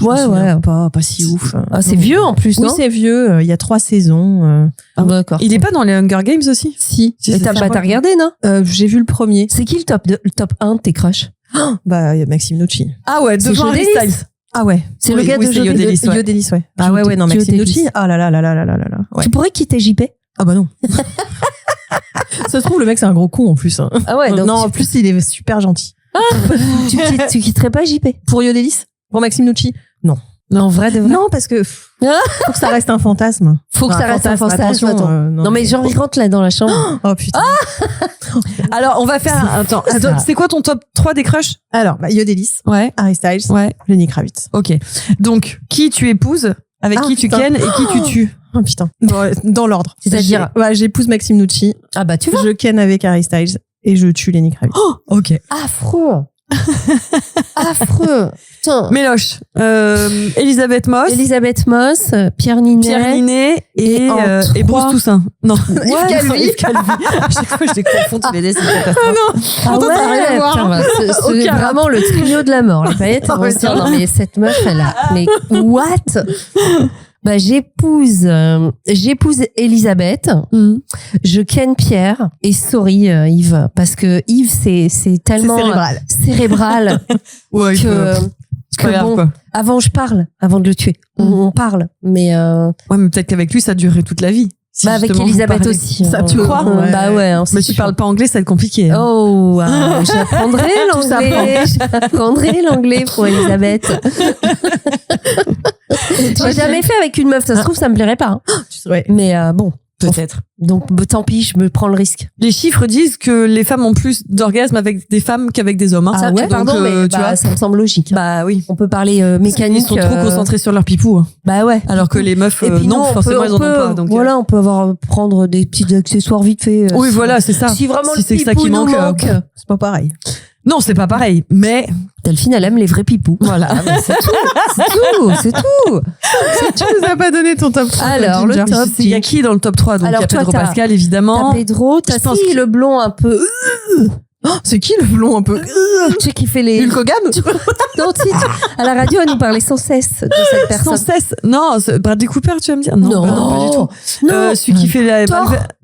Ouais. Pas si ouf. Ah, c'est vieux en plus, oui, non? c'est vieux. Il y a 3 saisons. D'accord. Il est pas dans les Hunger Games aussi? Si. Et t'as regardé, non? J'ai vu le premier. C'est qui le top 1 de tes crushs? Bah, il y a Maxime Nucci. Ah ouais, devant Harry Styles. Ah ouais. C'est le gars de Yodelis, ouais. Ah ouais, non, Maxime Nucci. Ah là. Ouais. Tu pourrais quitter JP? Ah bah non. Ça se trouve, le mec, c'est un gros con en plus. Hein. Ah ouais, donc non, en plus, il est super gentil. tu quitterais pas JP? Pour Yodelis? Pour Maxime Nucci? Non. Non, vrai de vrai? Non, parce que faut que ça reste un fantasme. Faut que ça reste un fantasme. Attention, non, mais genre, il rentre là dans la chambre. Oh putain. Alors, on va faire attends, c'est quoi ton top 3 des crushs? Alors, Yodelis, Harry Styles, Lenny Kravitz. Ok. Donc, qui tu épouses, avec qui tu kennes et qui tu tues? Oh putain. Dans l'ordre. C'est-à-dire? J'épouse Maxime Nucci. Ah bah tu vois. Je ken avec Harry Styles et je tue Lenny Kravitz. Oh, ok. Affreux. Putain. Méloche. Elisabeth Moss. Pierre Ninet et Bruce Toussaint. Non. Yves Calvi. À chaque fois, je les confonds tous les deux, c'est une catastrophe. Ah ouais, ça n'a rien à voir. C'est vraiment le trio de la mort. Les paillettes, elles vont se dire, non mais cette meuf, elle a... Mais what? Bah, j'épouse Elisabeth, je ken Pierre et sorry Yves, parce que Yves c'est tellement cérébral ouais, que bon, quoi. Avant de le tuer, on parle, mais ouais, mais peut-être qu'avec lui ça durerait toute la vie. Si avec Elisabeth aussi. Ça, tu crois? Bah ouais. Mais tu parles pas anglais, ça va être compliqué. Hein. Oh, j'apprendrai l'anglais. J'apprendrai l'anglais pour Elisabeth. J'ai jamais fait avec une meuf. Ça se trouve, ça me plairait pas. Hein. Mais bon. Peut-être. Donc, tant pis, je me prends le risque. Les chiffres disent que les femmes ont plus d'orgasmes avec des femmes qu'avec des hommes. Hein. Ah ouais, pardon, mais tu vois, ça me semble logique. Bah oui. On peut parler mécanique. Ils sont trop concentrés sur leur pipou. Hein. Bah ouais. Alors que les meufs, non, forcément, ils en ont pas. Donc, voilà, on peut prendre des petits accessoires vite fait. Oui, voilà, c'est ça. Si vraiment c'est ça qui manque. C'est pas pareil. Non, c'est pas pareil, mais Delphine, elle aime les vrais pipous. Voilà, c'est tout. Tu nous as pas donné ton top 3. Alors, le top. Il y a qui dans le top 3? Donc, il y a Pedro Pascal, évidemment. T'as Pedro, t'as le blond un peu... C'est qui le blond un peu? Tu sais qui fait les... Hulk Hogan? Non, à la radio, elle nous parlait sans cesse de cette personne. Sans cesse? Non, Bradley Cooper, tu vas me dire? Non, pas du tout. Non. Celui qui fait la...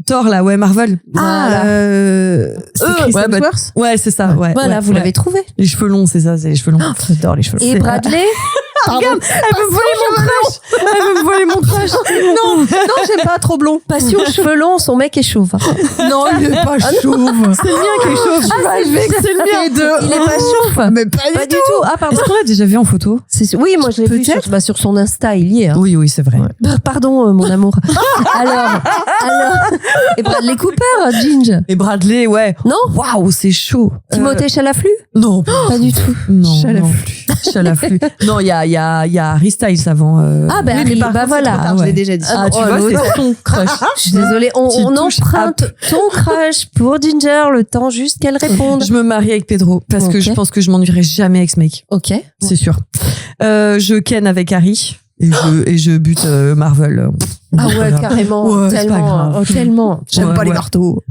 Thor, là, ouais, Marvel. C'est Chris Hemsworth? Ouais, c'est ça, ouais. Voilà, vous l'avez trouvé. Les cheveux longs, c'est ça, c'est les cheveux longs. J'adore les cheveux longs. Et Bradley? Regarde, elle veut voler mon crush. Non, j'aime pas trop blond. Passion cheveux longs, son mec est chauve. Non, il est pas chauve. C'est le mien qui est chauve. C'est le mien. Il est pas chauve. Mais pas du tout. Ah, pardon. Est-ce qu'on l'a déjà vu en photo? Oui, moi je l'ai vu sur son Insta, il y est. Hein. Oui, c'est vrai. Pardon, mon amour. Alors. Et Bradley Cooper, Ginge. Et Bradley, ouais. Non? Waouh, c'est chaud. Timothée Chalafflu? Non, pas du tout. Non. Chalafflu. Non, il y a Harry Styles avant. Ah ben oui, voilà. Je l'ai déjà dit. Ah, tu vois, c'est ton crush. Je suis désolée, on emprunte ton crush pour Ginger le temps juste qu'elle réponde. Je me marie avec Pedro parce que je pense que je m'ennuierai jamais avec ce mec. Ok. C'est sûr. Je ken avec Harry. Et je bute Marvel. Ah ouais, carrément. Ouais, tellement. J'aime pas les marteaux.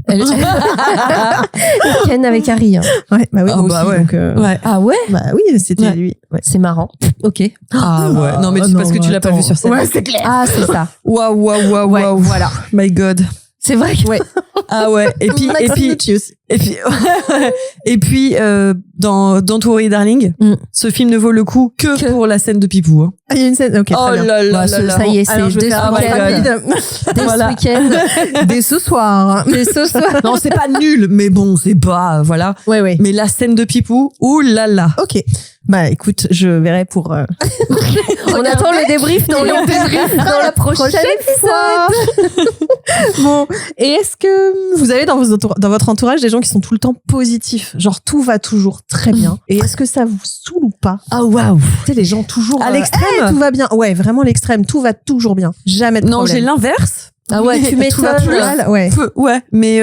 Ken avec Harry. Hein. Ouais, bah oui, moi aussi. ouais. Donc, ouais. Ah ouais? Bah oui, c'était lui. Ouais. C'est marrant. Ok. Ah ouais. Non, mais c'est parce que tu l'as pas vu sur scène. Ouais, c'est clair. Ah, c'est ça. Waouh. Voilà. My God. C'est vrai que... Ouais. Ah ouais. Et puis, dans Don't Worry Darling, ce film ne vaut le coup que pour la scène de Pipou. Hein. Ah, il y a une scène. Ok. Oh là là. Ça y est, c'est dès ce week-end. Dès ce soir. Non, c'est pas nul, mais bon, c'est pas, voilà. Ouais. Mais la scène de Pipou, ouh là là. Ok. Bah écoute, je verrai pour. On attend le débrief dans la prochaine épisode. Bon, et est-ce que vous avez dans votre entourage des gens qui sont tout le temps positifs, genre tout va toujours très bien, et est-ce que ça vous saoule ou pas? Ah waouh. Tu sais, les gens toujours à l'extrême. Tout va bien. Ouais, vraiment l'extrême. Tout va toujours bien. Jamais de problème. Non, j'ai l'inverse. Ah ouais, tu m'étonnes. Tout va plus mal. Ouais. Ouais, mais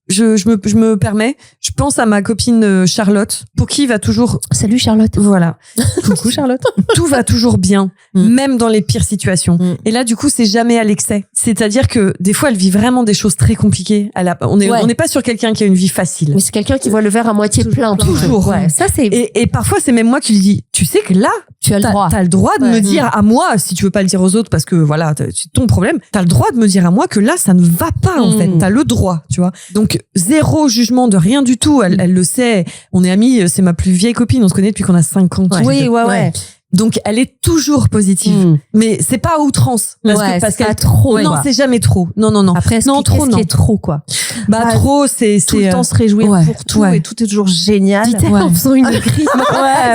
je me permets, je pense à ma copine Charlotte, pour qui va toujours, Salut Charlotte. voilà, Coucou Charlotte. tout va toujours bien, même dans les pires situations. Et là, du coup, c'est jamais à l'excès. C'est-à-dire que des fois, elle vit vraiment des choses très compliquées. On n'est pas sur quelqu'un qui a une vie facile. Mais c'est quelqu'un qui voit le verre à moitié plein. Toujours. Ouais, ça c'est. Et parfois, c'est même moi qui lui dis, tu sais que là, Tu as le droit. t'as le droit de me dire à moi, si tu veux pas le dire aux autres, parce que voilà, c'est ton problème, t'as le droit de me dire à moi que là, ça ne va pas, en fait. T'as le droit, tu vois. Donc, zéro jugement de rien du tout. Elle le sait. On est amis, c'est ma plus vieille copine. On se connaît depuis qu'on a 5 ans. Oui, ouais. Donc, elle est toujours positive. Mais c'est pas à outrance. Parce c'est qu'elle trop. non, quoi. c'est jamais trop. Non. Après, non, trop, qu'est-ce non. qui est trop, quoi. Bah, trop, c'est Tout le temps se réjouir pour tout et tout est toujours génial. Dis-t-elle en faisant une crise.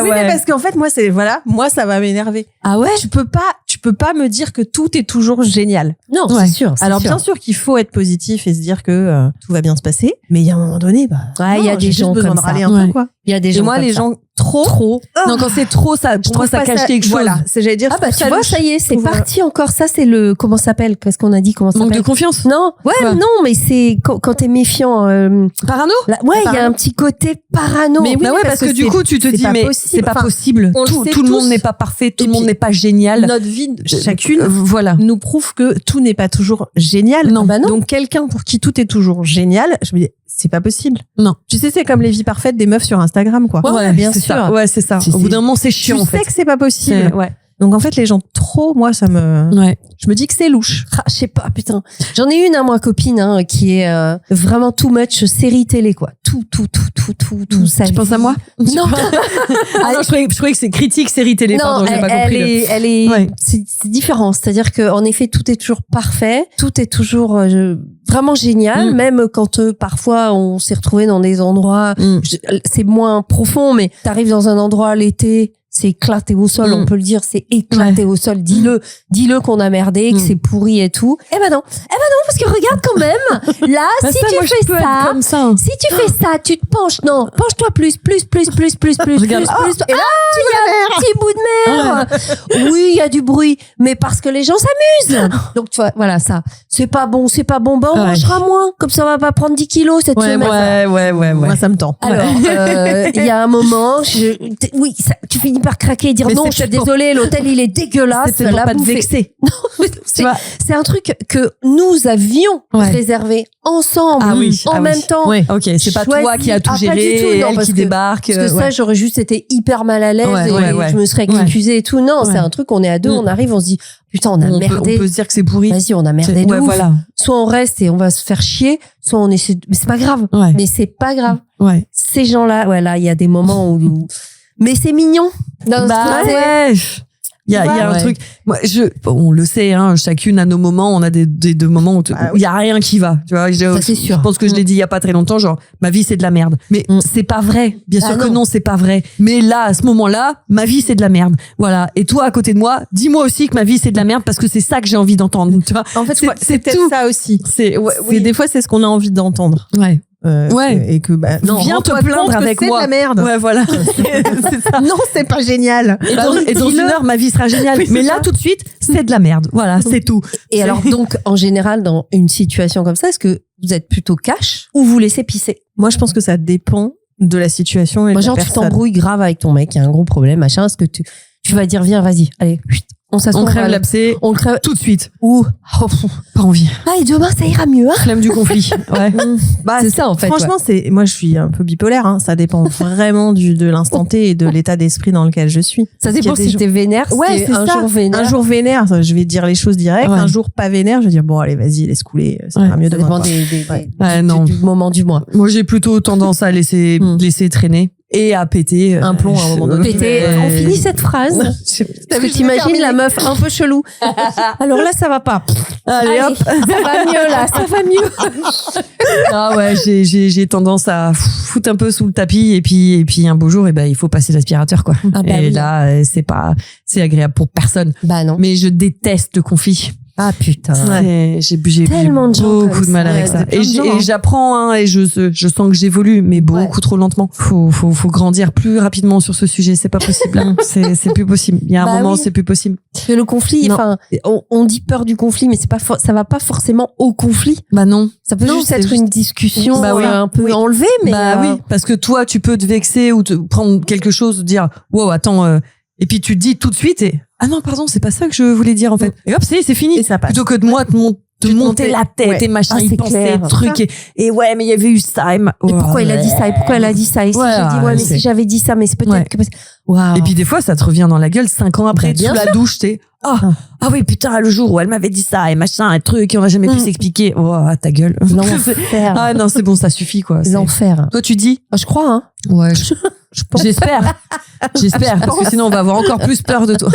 Oui, mais parce qu'en fait, moi, ça va m'énerver. Ah ouais? Tu peux pas me dire que tout est toujours génial. Non, c'est sûr. Alors, bien sûr qu'il faut être positif et se dire que tout va bien se passer. Mais il y a un moment donné, il y a des gens besoin comme de râler ça. un peu, quoi. Il y a des Et gens moi, comme les ça. gens trop. Non, quand c'est trop, ça, pour moi, ça cache quelque chose. Voilà, j'allais dire. Ah bah tu vois, louche. ça y est, c'est trouve, parti encore. Ça, c'est le comment ça s'appelle? Qu'est-ce qu'on a dit? Comment ça Manque de s'appelle? confiance. Non, Quoi non, mais c'est quand t'es méfiant. Parano? Il y a un petit côté parano. Mais oui, bah ouais, parce que du coup, tu te dis, mais c'est pas possible. on le sait Tout le monde tous. n'est pas parfait, tout Et le monde puis, n'est pas génial. Notre vie, chacune, Voilà. nous prouve que tout n'est pas toujours génial. Non. Bah non. Donc, quelqu'un pour qui tout est toujours génial, je me dis, c'est pas possible. Non. Tu sais, c'est comme les vies parfaites des meufs sur Instagram, quoi. Ouais, bien c'est sûr. ça. Ouais, c'est ça. Si, Au si. bout d'un moment, c'est Tu chiant, en sais fait. que c'est pas possible. Ouais. Donc, en fait, les gens trop, moi, ça me, Ouais. je me dis que c'est louche. Ah, je sais pas, putain. J'en ai une, moi, copine, qui est vraiment too much série télé, quoi. Tout, ça. Tu penses à moi? Non. Ah non, je croyais que c'est critique série télé. Pardon, j'ai pas compris. elle est, Ouais. c'est différent. C'est-à-dire que, en effet, tout est toujours parfait, tout est toujours vraiment génial, même quand parfois on s'est retrouvé dans des endroits, c'est moins profond, mais t'arrives dans un endroit l'été. C'est éclaté au sol, on peut le dire, c'est éclaté au sol. Dis-le qu'on a merdé, que c'est pourri et tout. Eh ben non, parce que regarde quand même. Là, Bah si ça, tu moi, fais je peux être ça, comme ça. si tu fais ça, tu te penches. Non, penche-toi plus. Regarde. Et là, il y a un petit bout de mer. Oui, il y a du bruit, mais parce que les gens s'amusent. Donc, tu vois, voilà, ça. C'est pas bon. Ben, on mangera moins. Comme ça, on va pas prendre 10 kilos cette semaine. Ouais. Moi, ça me tend. Alors, il y a un moment, tu finis par craquer et dire Mais non, c'est je suis peut-être désolée, l'hôtel il est dégueulasse. C'est peut-être pour pas te vexer. C'est un truc que nous avions réservé ensemble, en même temps. Ouais. Ok, c'est pas toi qui as tout pas du géré, tout, non, elle parce qui que- débarque. Parce que ça, j'aurais juste été hyper mal à l'aise et je me serais excusée et tout. Non, c'est un truc, on est à deux, on arrive, on se dit, putain, on a merdé. On peut se dire que c'est pourri. Vas-y, on a merdé de Ouais, ouf. voilà. Soit on reste et on va se faire chier, soit on essaie mais c'est pas grave. Ouais. Mais c'est pas grave. Ouais. Ces gens-là, là, il y a des moments où mais c'est mignon. Dans Bah ce truc, ouais. Il y a un truc. Moi, on le sait, hein, chacune a nos moments. On a des moments où il y a rien qui va. Tu vois, c'est sûr. Je pense que je l'ai dit il y a pas très longtemps. Genre, ma vie c'est de la merde. Mais c'est pas vrai. Bien sûr que non, c'est pas vrai. Mais là, à ce moment-là, ma vie c'est de la merde. Voilà. Et toi, à côté de moi, dis-moi aussi que ma vie c'est de la merde parce que c'est ça que j'ai envie d'entendre. Tu vois. En fait, c'est peut-être tout. ça aussi. Oui. Des fois, c'est ce qu'on a envie d'entendre. Ouais. Et que, Viens te rends-toi plaindre compte que avec c'est moi. de la merde. Ouais, voilà. C'est ça. Non, c'est pas génial. Et dans une heure, ma vie sera géniale. Oui, c'est mais là, ça. tout de suite, c'est de la merde. Voilà, c'est tout. Et alors, donc, en général, dans une situation comme ça, est-ce que vous êtes plutôt cash ou vous laissez pisser? Moi, je pense que ça dépend de la situation et Moi, de la genre, tu personne. t'embrouilles grave avec ton mec, il y a un gros problème, machin. Est-ce que tu vas dire, viens, vas-y, allez, on s'assoit. On crève l'abcès On crève. tout de suite. Ou, Pas envie. ah, et demain, ça ira mieux, hein. Flemme du conflit. Ouais. C'est ça, en fait. Franchement, moi, je suis un peu bipolaire, hein. Ça dépend vraiment de l'instant T et de l'état d'esprit dans lequel je suis. Ça Parce qu'il y dépend a des si jours- t'es vénère. Ouais, c'est un ça. jour vénère. Un jour vénère, je vais dire les choses directes. Ouais. Un jour pas vénère, je vais dire, bon, allez, vas-y, laisse couler. Ça Ouais. ira mieux Ça demain. dépend quoi. Ouais, non. du moment du mois. Moi, j'ai plutôt tendance à laisser traîner et à péter. Un plomb à un moment donné. Péter. On finit cette phrase. Parce que t'imagines la meuf un peu chelou. Alors là, ça va pas. Allez, hop. Ça va mieux, là. Ça va mieux. Ah ouais, j'ai tendance à foutre un peu sous le tapis et puis un beau jour, il faut passer l'aspirateur, quoi. Ah bah et oui. là, c'est agréable pour personne. Bah non. Mais je déteste le conflit. Ah putain. J'ai Tellement de gens beaucoup comme de mal ça. avec ça. plein de gens, Et j'apprends, hein, et je sens que j'évolue, mais beaucoup trop lentement. Faut grandir plus rapidement sur ce sujet. C'est pas possible. Hein. C'est plus possible. Il y a un moment, c'est plus possible. Que le conflit, enfin, on dit peur du conflit, mais c'est pas ça va pas forcément au conflit. Bah non. Ça peut juste être une discussion un peu enlevée, mais oui, parce que toi, tu peux te vexer ou te prendre quelque chose, dire wow, attends, et puis tu te dis tout de suite et ah non, pardon, c'est pas ça que je voulais dire en fait. Et hop, c'est fini. Et ça passe. Plutôt que de moi de monter la tête et machin, il pensait des trucs et ouais, mais il y avait eu ça. Et pourquoi il a dit ça et pourquoi elle a dit ça et si j'ai dit mais si j'avais dit ça, mais c'est peut-être que waouh. Et puis des fois, ça te revient dans la gueule 5 ans après, sous la douche, t'es ah oui, putain, le jour où elle m'avait dit ça et machin, un truc et on n'a jamais pu s'expliquer. Oh, ta gueule. L'enfer. Ah non, c'est bon, ça suffit quoi. L'enfer. Toi, tu dis? Je crois, hein. Ouais, je pense. J'espère, parce que sinon on va avoir encore plus peur de toi.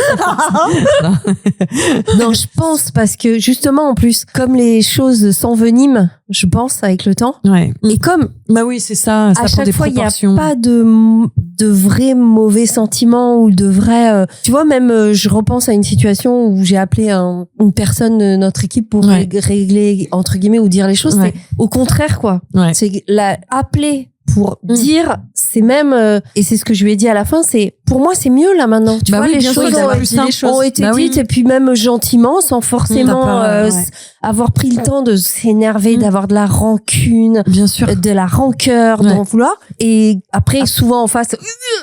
Non, je pense parce que justement en plus, comme les choses s'enveniment, je pense avec le temps. Ouais. Et comme bah oui, c'est ça. Ça à prend chaque des fois, il n'y a proportions. pas de vrais mauvais sentiments ou de vrais. Tu vois, même je repense à une situation où j'ai appelé une personne de notre équipe pour régler entre guillemets ou dire les choses. C'est au contraire quoi. Ouais. C'est appeler pour dire, c'est même et c'est ce que je lui ai dit à la fin, c'est pour moi c'est mieux là maintenant. Tu vois, les choses ont été dites et puis même gentiment, sans forcément avoir pris le temps de s'énerver, d'avoir de la rancune, bien sûr, de la rancœur, d'en vouloir. Et après, souvent en face,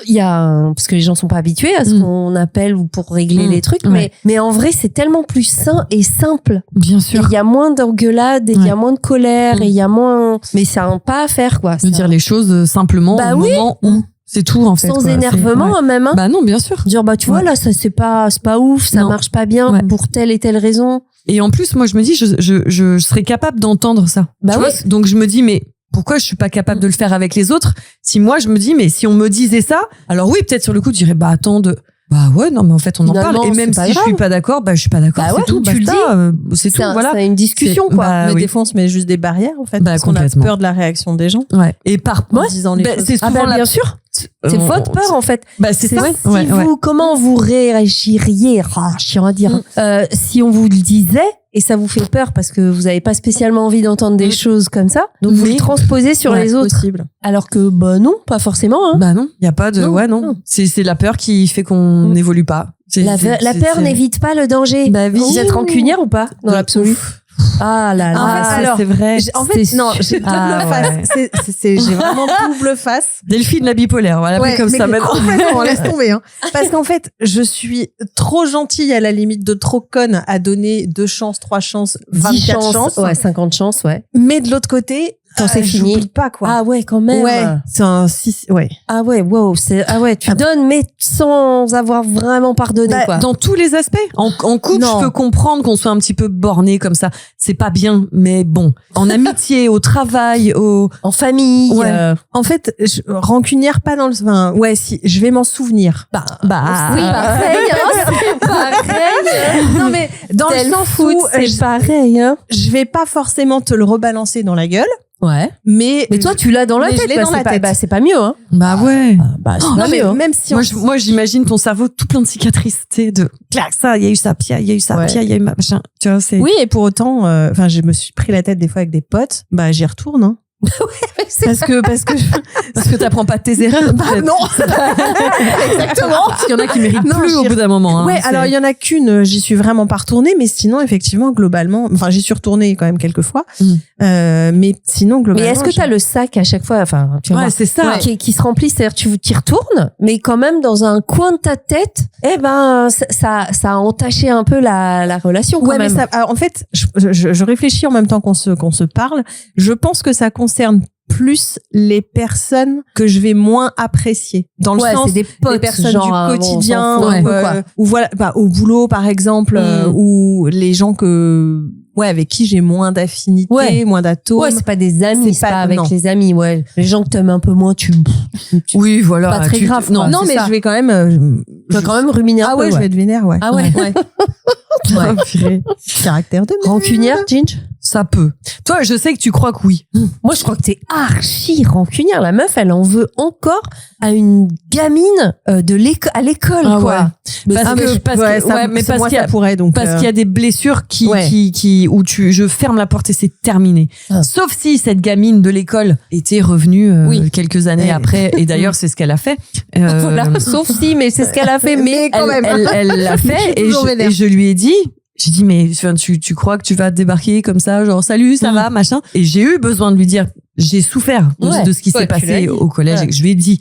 il y a parce que les gens sont pas habitués à ce qu'on appelle ou pour régler les trucs, mais en vrai c'est tellement plus sain et simple. Bien sûr. Il y a moins d'engueulades, il y a moins de colère, et il y a moins. Mais c'est un pas à faire quoi. De dire les choses simplement au moment où c'est tout en fait. Sans énervement même. Hein. Bah non, bien sûr. Dire bah tu vois là ça c'est pas ouf, ça marche pas bien pour telle et telle raison. Et en plus moi je me dis je serais capable d'entendre ça. Bah oui. Donc je me dis mais pourquoi je suis pas capable de le faire avec les autres si moi je me dis mais si on me disait ça alors oui peut-être sur le coup je dirais bah attends bah ouais non mais en fait on en parle et même si je suis pas d'accord bah je suis pas d'accord c'est tout tu le dis c'est tout voilà c'est une discussion quoi mais des fois on se met juste des barrières en fait parce qu'on a peur de la réaction des gens et par en disant les choses c'est souvent bien sûr c'est votre peur en fait c'est ça si vous comment vous réagiriez je suis à dire si on vous le disait et ça vous fait peur parce que vous avez pas spécialement envie d'entendre des choses comme ça donc vous le transposez sur les autres possible. Alors que bah non pas forcément hein. Bah non il y a pas de non. C'est la peur qui fait qu'on n'évolue pas la peur n'évite pas le danger. Vous êtes rancunière ou pas dans l'absolu? Ah là là, c'est vrai. En fait, non, j'ai double face. J'ai vraiment double face. Delphine la bipolaire, on va l'appeler comme ça maintenant. Complètement, laisse tomber. Hein. Parce qu'en fait, je suis trop gentille à la limite de trop conne à donner 2 chances, 3 chances, 24 chances. Ouais, 50 chances, ouais. Mais de l'autre côté, quand c'est fini, j'oublie pas quoi. Ah ouais, quand même. Ouais, c'est un 6 ouais. Ah ouais, wow, tu donnes mais sans avoir vraiment pardonné quoi. Dans tous les aspects. En couple, je peux comprendre qu'on soit un petit peu borné comme ça. C'est pas bien, mais bon. En amitié, au travail, en famille. Ouais. En fait, rancunière pas dans le si, je vais m'en souvenir. Oui, pareil, c'est pareil. Non mais dans le sens où c'est pareil hein. Je vais pas forcément te le rebalancer dans la gueule. Ouais. Mais toi, tu l'as dans la tête. Je l'ai dans la tête. C'est pas mieux, hein. Bah ouais. C'est pas mieux. Même si moi, j'imagine ton cerveau tout plein de cicatrices, tu sais, de clac, ça, il y a eu ça, puis il y a eu ça, puis il y a eu machin. Tu vois, c'est. Oui, et pour autant, je me suis pris la tête des fois avec des potes. Bah, j'y retourne, hein. parce que t'apprends pas de tes erreurs. Bah non. Exactement. Parce qu'il y en a qui méritent plus au bout d'un moment. Hein, ouais, alors il y en a qu'une, j'y suis vraiment pas retournée, mais sinon effectivement globalement, j'y suis retournée quand même quelques fois. Mais sinon globalement. Mais est-ce que t'as le sac à chaque fois, tu vois, c'est ça, qui se remplit, c'est-à-dire tu t'y retournes, mais quand même dans un coin de ta tête, ça a entaché un peu la relation quand même. Mais ça, en fait, je réfléchis en même temps qu'on se parle. Je pense que ça concerne plus les personnes que je vais moins apprécier dans le sens des potes, les personnes genre, du quotidien ou voilà au boulot par exemple ou les gens avec qui j'ai moins d'affinité, moins d'atomes. Ouais, c'est pas des amis, c'est pas avec les amis, les gens que t'aimes un peu moins, oui, voilà. Pas très grave. Non, mais je vais quand même, tu vas quand même ruminer un peu. Je vais être vénère, Ah ouais. Caractère de merde. Rancunière, Ginge? Ça peut. Toi, je sais que tu crois que oui. Moi, je crois que t'es archi rancunière. La meuf, elle en veut encore à une gamine à l'école, Ah quoi. ouais. Parce moi, qu'il y a, ça pourrait, donc, parce qu'il y a des blessures Ouais. où je ferme la porte et c'est terminé. Ah. Sauf si cette gamine de l'école était revenue Oui. quelques années Ouais. après. Et d'ailleurs, c'est ce qu'elle a fait. Voilà, sauf si, mais c'est ce qu'elle a fait. Mais quand même. Elle l'a fait et toujours vénère. je lui ai dit, j'ai dit, mais tu crois que tu vas débarquer comme ça, genre salut, ça va, machin. Et j'ai eu besoin de lui dire, j'ai souffert de ce qui s'est Ouais, tu l'as passé dit. au collège. Ouais. Et que je lui ai dit.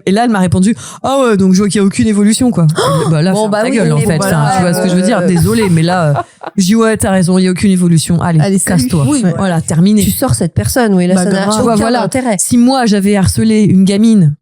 Et là, elle m'a répondu, ah ouais, donc je vois qu'il y a aucune évolution, quoi. Bah là, Bon, ferme bah ta oui, gueule, en mais fait. voilà, Enfin, tu vois ce que je veux dire? Désolée, mais là, je dis, ouais, t'as raison, il y a aucune évolution. Allez, salut. casse-toi. Oui, Voilà, terminé. tu sors cette personne, oui, là, Bah, ça n'a grave. aucun Tu vois, voilà. intérêt. Si moi, j'avais harcelé une gamine,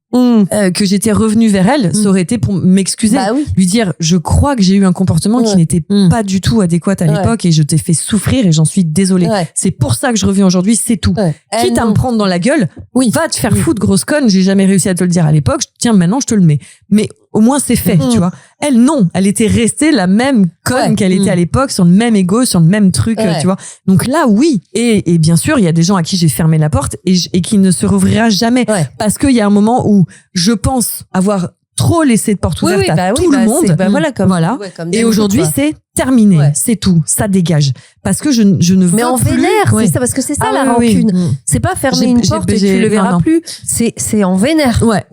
que j'étais revenue vers elle, ça aurait été pour m'excuser. Bah oui. Lui dire, je crois que j'ai eu un comportement qui Ouais. n'était pas du tout adéquat à Ouais. l'époque et je t'ai fait souffrir et j'en suis désolée. Ouais. C'est pour ça que je reviens aujourd'hui, c'est tout. Ouais. Quitte à non. me prendre dans la gueule, Oui. va te faire foutre, grosse conne, j'ai jamais réussi à te le dire à l'époque, tiens, maintenant je te le mets. Mais au moins c'est fait, tu vois. Elle, non, elle était restée la même conne Ouais. qu'elle était à l'époque, sur le même ego, sur le même truc, Ouais. tu vois. Donc là, oui. Et bien sûr, il y a des gens à qui j'ai fermé la porte et qui ne se rouvrira jamais. Ouais. Parce qu'il y a un moment où je pense avoir trop laissé de porte Oui, ouverte oui, à bah tout oui, le bah, monde. c'est- bah voilà, comme, Voilà. ouais, comme Et d'habitude, aujourd'hui, quoi. c'est terminé. Ouais. C'est tout. Ça dégage. Parce que je ne veux Mais en plus. vénère, Ouais. c'est ça, parce que c'est ça Ah la oui, oui. rancune. C'est pas fermer J'ai- une j'ai- porte et j'ai- tu le verras non, non. plus. C'est en vénère. Ouais.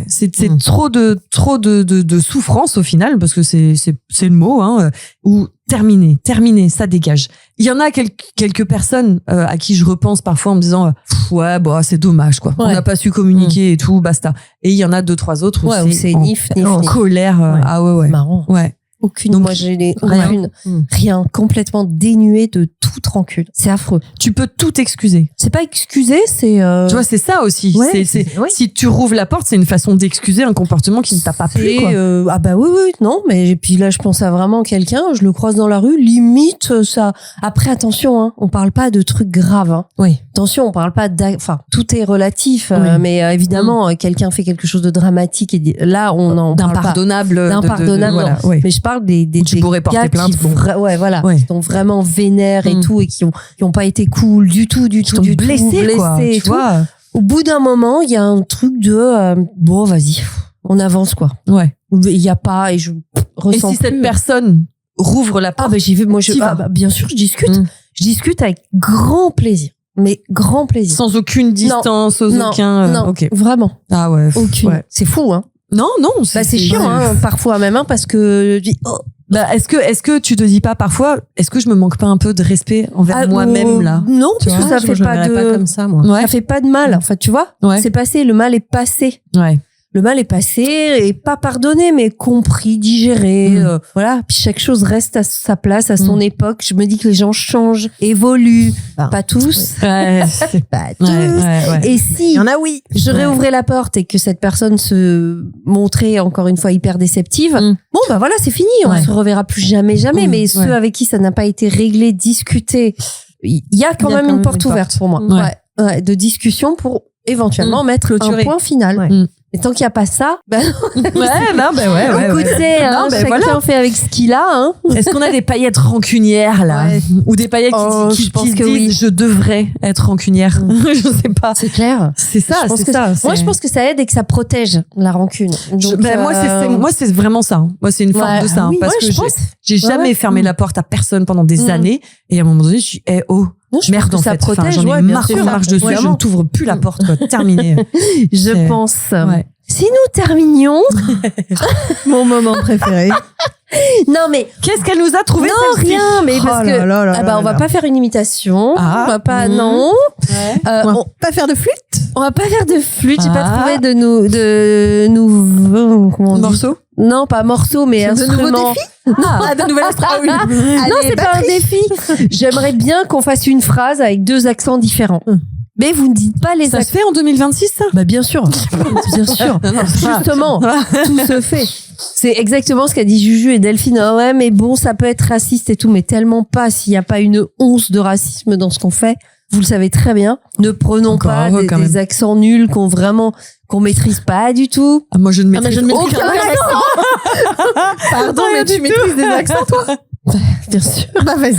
C'est trop de souffrance au final, parce que c'est le mot, hein, ou terminé, ça dégage. Il y en a quelques personnes à qui je repense parfois en me disant, ouais, bah, c'est dommage, quoi. On Ouais. n'a pas su communiquer et tout, basta. Et il y en a 2-3 autres où Ouais, où c'est en, nif, en nif. colère. Ah ouais. Marrant. Ouais. Aucune. Donc, moi, j'ai rien. aucune. Mm. Rien. Complètement dénué de toute rancune. C'est affreux. Tu peux tout excuser. C'est pas excusé, c'est. Tu vois, c'est ça aussi. Ouais, oui. Si tu rouvres la porte, c'est une façon d'excuser un comportement qui ne t'a pas plu, c'est, quoi. ah bah oui, non, mais et puis là, je pense à vraiment quelqu'un, je le croise dans la rue, limite ça. Après, attention, hein, on parle pas de trucs graves. Hein. Oui. Attention, on parle pas enfin, tout est relatif, Oui. mais évidemment, quelqu'un fait quelque chose de dramatique et là, on en parle pas. D'impardonnable. D'impardonnable, voilà, non. ouais. Mais je parle des Tu pourrais porter gars plainte, qui, bon. ouais, voilà, Ouais. qui sont vraiment vénères et Mm. tout et qui ont pas été cool du tout, Qui t'ont du tout, blessé, quoi. et Tu tout. vois. Au bout d'un moment, il y a un truc de bon, vas-y, on avance quoi. Ouais. Il y a pas et je Et ressens si cette plus. personne rouvre la Ah porte, bah j'y vais, moi t'y vas. bien sûr je discute. Mm. Je discute avec grand plaisir. Mais grand plaisir. sans aucune distance, sans non, aucun. non, Ok. vraiment. Ah ouais. Aucune. Ouais. C'est fou, hein. Non, non. Bah, c'est chiant, hein, parfois même, hein, parce que je dis, oh, Bah, est-ce que tu te dis pas parfois, est-ce que je me manque pas un peu de respect envers ah, moi-même là? Non, Tu parce que vois, ça fait pas de. pas comme ça, moi. Ouais. Ça fait pas de mal. En fait, tu vois, Ouais. c'est passé. Le mal est passé. Ouais. Le mal est passé et pas pardonné, mais compris, digéré. Mm. Voilà. Puis chaque chose reste à sa place, à son époque. Je me dis que les gens changent, évoluent. Ben, Pas tous. Ouais. Pas tous. Ouais. Et si Il y en a, oui. je réouvrais la porte et que cette personne se montrait encore une fois hyper déceptive, Mm. bon bah voilà, c'est fini, on Ouais. se reverra plus jamais. Mm, Mais ceux ouais. avec qui ça n'a pas été réglé, discuté, il y a quand même une porte ouverte pour moi. Ouais. Ouais, de discussion pour éventuellement mettre Clôturer. un point final. Ouais. Mm. Et tant qu'il n'y a pas ça, bah, Ouais, non, bah ouais. écoutez, hein, Non, ben chacun voilà. fait avec ce qu'il a. Hein. Est-ce qu'on a des paillettes rancunières là, Ouais. ou des paillettes Oh, qui je pense se que disent oui. je devrais être rancunière? Je sais pas. C'est clair. C'est ça, Je pense c'est que ça. Moi, je pense que ça aide et que ça protège la rancune. Donc, Moi, c'est vraiment ça. Moi, c'est une forme ouais. de ça. Ah oui, parce ouais, que je j'ai- pense. j'ai jamais Ouais. fermé la porte à personne pendant des Mm. années. Et à un moment donné, je suis, oh, Non, je merde, pense en que ça fait. Enfin, protège. j'en ai ouais, bien marre sûr, qu'on marche dessus, je évidemment. ne t'ouvre plus la porte, quoi. Terminé. Je C'est- pense. Ouais. Si nous terminions. Mon moment préféré. Non, mais. Qu'est-ce qu'elle nous a trouvé, Non, celle-ci? rien, mais Oh parce là que. là là Ah bah, là on va là. pas faire une imitation. Ah. On va pas. Mhm. Non. Ouais. On va pas faire de flûte. On va pas faire de flûte. J'ai pas Ah. trouvé de nous. Comment on dit Morceau? Non, pas morceau, mais De nouveaux instrument. Ah, de nouvelles Non, c'est pas un défi. J'aimerais bien qu'on fasse une phrase avec 2 accents différents. Mais vous ne dites pas les Ça se accents. fait en 2026, ça? Bah bien sûr, bien sûr. Justement, tout se fait. C'est exactement ce qu'a dit Juju et Delphine. Ah ouais, mais bon, ça peut être raciste et tout, mais tellement pas s'il n'y a pas une once de racisme dans ce qu'on fait. Vous le savez très bien. Ne prenons Encore pas heureux, quand des accents nuls qu'on maîtrise pas du tout. Ah, moi, je ne mais maîtrise je ne maîtrise aucun aucun accent. Pardon, mais tu maîtrises des accents, toi. Bien sûr. Bah, vas-y.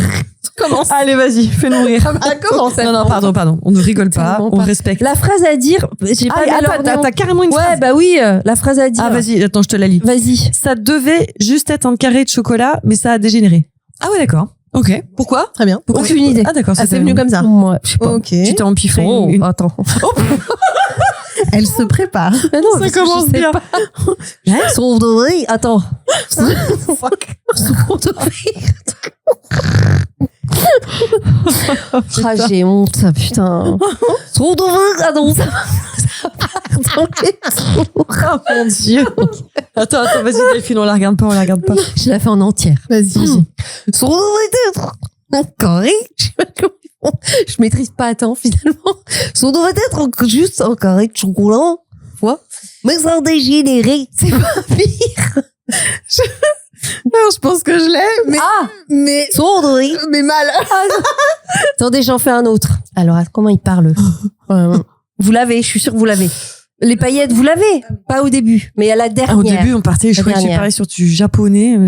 Commence. Allez, vas-y, fais-nous rire. Commence. Non, pardon. On ne rigole pas. Tellement On pas. respecte. La phrase à dire, j'ai pas T'as carrément une Ouais, phrase. bah oui, la phrase à dire. Ah, vas-y, attends, je te la lis. Vas-y. Ça devait juste être un carré de chocolat, mais ça a dégénéré. Ah ouais, d'accord. Ok. Pourquoi? Très bien. Aucune idée. Ah d'accord, Ah, c'est venu comme ça. Moi, je sais pas. Ok. Tu t'es empiffé une... Attends. Elle se prépare. Mais non, Ça parce que commence je sais bien. pas. Son doré. Attends. Son doré. Ah, j'ai honte, putain. Son doré. Ah non, ça Oh mon dieu. Attends, vas-y Delphine, on la regarde pas. Je la fais en entière. Vas-y. Son doré. Carré. Je sais pas comment ils font. Je maîtrise pas à temps finalement. Son doit être juste un carré de chocolat. Tu vois? Mais sans dégénérer. C'est pas pire. Non, je pense que je l'ai, mais Son doré. mais mal. Attendez, j'en fais un autre. Alors, comment il parle? Vous l'avez, je suis sûre que vous l'avez. Les paillettes, vous l'avez? Pas au début, mais à la dernière. Au début, on partait, je La croyais que tu dernière. parlais sur du japonais.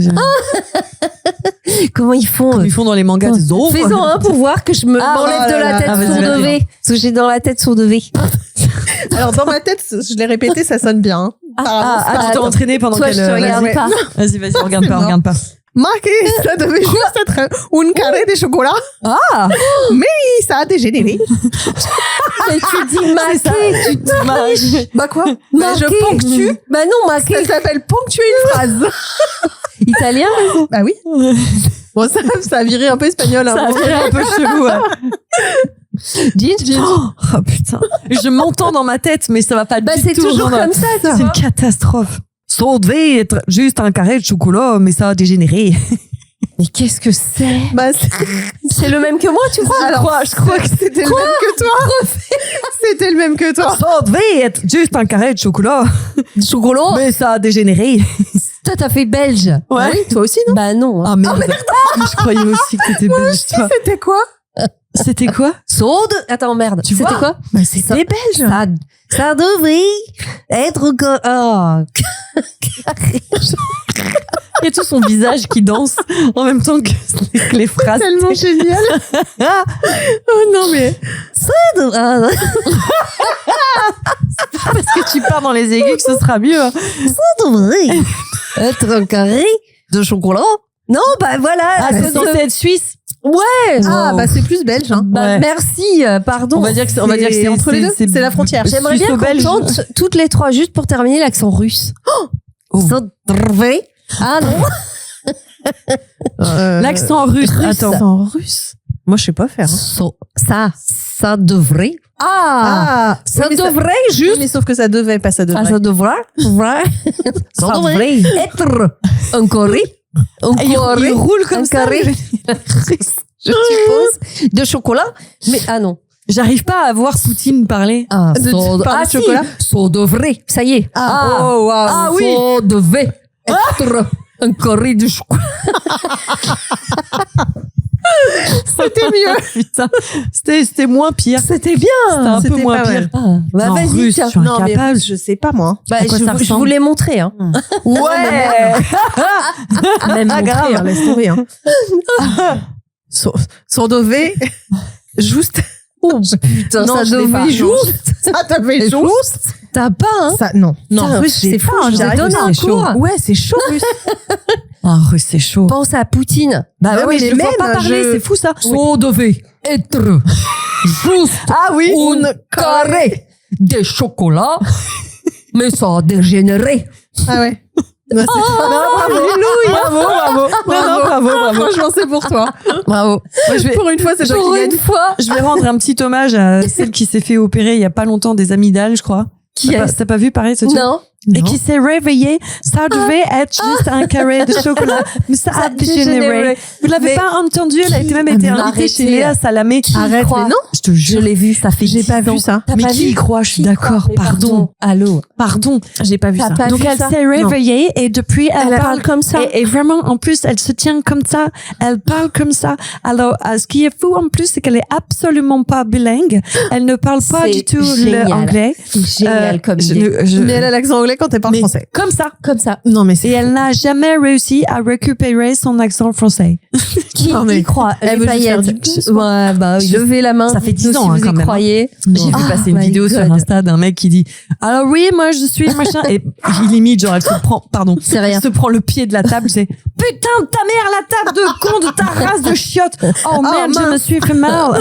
Comment ils font? Comme ils font dans les mangas. des os. Fais-en un pour voir que je me Ah, m'enlève oh de là la là. tête Ah, vas-y, son vas-y. de V. Parce que j'ai dans la tête son de V. Alors dans ma tête, je l'ai répété, ça sonne bien. Hein. Ah, tu t'es attends. entraîné pendant Toi, quelle je te regarde vas-y. pas. Vas-y, on regarde Non. pas. Marqué, ça devait juste être un carré de chocolat. Ah, Et ça a dégénéré. Mais tu dis maqué, tu te Bah quoi? Bah, je ponctue. Bah non, maqué. Ça s'appelle ponctuer une phrase. Italien? Bah oui. Bon, ça a viré un peu espagnol. Hein. ça a viré un peu chelou. Ouais. Jean? Oh putain. Je m'entends dans ma tête, mais ça va pas Bah du c'est tout. toujours comme ça, tu C'est une vois. catastrophe. Ça devait être juste un carré de chocolat, mais ça a dégénéré. Mais qu'est-ce que c'est? Bah, C'est le même que moi, tu crois? alors, je crois que c'était le même que toi. C'était le même que toi. Ça devait être juste un carré de chocolat, Chocolat? mais ça a dégénéré. Toi, t'as fait belge. Ouais. Ah oui, toi aussi, non? Bah non. Ah merde. Je croyais aussi que t'étais belge, toi. C'était quoi? C'était quoi? Saude. Attends, merde. Tu C'était vois quoi? Bah c'était belge. Ça devait être Il y a tout son visage qui danse en même temps que les phrases. Tellement génial. Oh non, mais. Parce que tu pars dans les aigus que ce sera mieux. hein. Ça devrait être un carré de chocolat. Non, bah voilà. Ah, c'est censé être suisse. Ouais. Ah, bah c'est plus belge. Hein. Bah, Ouais. merci, pardon. On va dire que c'est entre les deux. C'est la frontière. J'aimerais bien qu'on belge. tente toutes les trois, juste pour terminer, l'accent russe. Oh. Ça devrait. Ah non. L'accent russe. Attends. En russe. Moi, je sais pas faire. Hein. Ça devrait. Ah, ça oui, mais devrait Oui, juste. mais sauf que ça devait, pas ça devrait. Ah, ça devrait. Ça devrait être un carré. Un Il carré. roule comme Un ça. carré. Je suppose. De chocolat. Mais ah non. J'arrive pas à voir Poutine parler. Ah, De parler de chocolat. Ça devrait. Ça y est. Oh, waouh. Ah oui. Ça devait être un carré de chocolat. C'était mieux. Putain, c'était moins pire. C'était bien. C'était un peu C'était moins pas pire. mal. Ah, bah Non, vas-y, russe, tiens. je suis Non, mais incapable. je sais pas, moi. Bah, À quoi ça je ressemble vous l'ai montré. Hein. Ouais. Même Ah, montré, grave. hein, laisse tomber. Hein. Son devait. Juste. Oh putain, Non, ça je l'ai pas. devait juste. Ça devait juste. T'as pas, hein? Ça, non. Non, Putain, russe, j'ai c'est fou, pas. je vous ai j'arrive donné pas. un C'est cours. chaud. Ouais, c'est chaud, russe. Ah, russe, c'est chaud. Pense à Poutine. Bah Non, ouais, mais je les le vois mêmes, pas parler, je- c'est fou ça. Ça devait être juste Ah oui. un carré de chocolat, mais ça a dégénéré. Ah ouais. Non, Bravo. Bravo. Franchement, c'est pour toi. Bravo. Moi, je vais, Pour une fois, c'est toi Pour qui une gagne. fois. je vais rendre un petit hommage à celle qui s'est fait opérer il y a pas longtemps des amygdales, je crois. Qui T'as pas- est T'as pas vu pareil ce truc? Non. Et qui s'est réveillée. Ça devait être juste un carré de chocolat, mais ça a dégénéré. Vous l'avez Mais pas entendu? Elle a été même qui- été Ah, mais invitée chez arrêtez. Léa Salamé. Arrête, mais non. Je te jure. Je l'ai vu. Ça fait J'ai 10 pas ans. vu ça. T'as Mais pas qui vu y croit? Je suis Qui d'accord. croit? Mais Pardon. Allô. Pardon. J'ai pas vu T'as ça. pas Donc vu elle ça s'est réveillée et depuis Elle parle comme ça. Et vraiment, en plus, elle se tient comme ça. Elle parle comme ça. Alors, ce qui est fou en plus, c'est qu'elle est absolument pas bilingue. Elle ne parle pas C'est du tout génial. l'anglais. C'est génial comme idée. Mais elle a l'accent anglais quand elle parle mais français. comme ça. Comme ça. Non, mais Et c'est. elle n'a jamais réussi à récupérer son accent français. Qui Non, mais y croit? elle Les veut juste faire paillettes. du pouce, Ouais, bah, levez la main. Ça fait 10 Nous, ans, si hein, vous quand y même, hein. croyez. J'ai vu Oh passer une my vidéo sur God. Insta d'un mec qui dit alors oui, moi je suis machin et il imite genre elle se prend C'est rien. elle se prend le pied de la table, c'est putain de ta mère la table de con de ta race de chiotte. Oh merde, je me suis fait mal.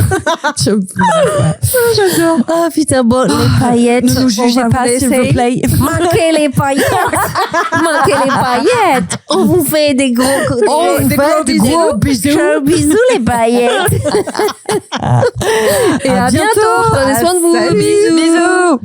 J'adore. Ah, putain, bon, les paillettes. Ne nous on jugez va pas vous s'il laisser. vous plaît. Manquez les paillettes. Manquez les paillettes. On vous fait des gros, des gros bisous. Gros bisous, les paillettes. Et à bientôt. Prenez soin de vous. Salut. Bisous. Bisous.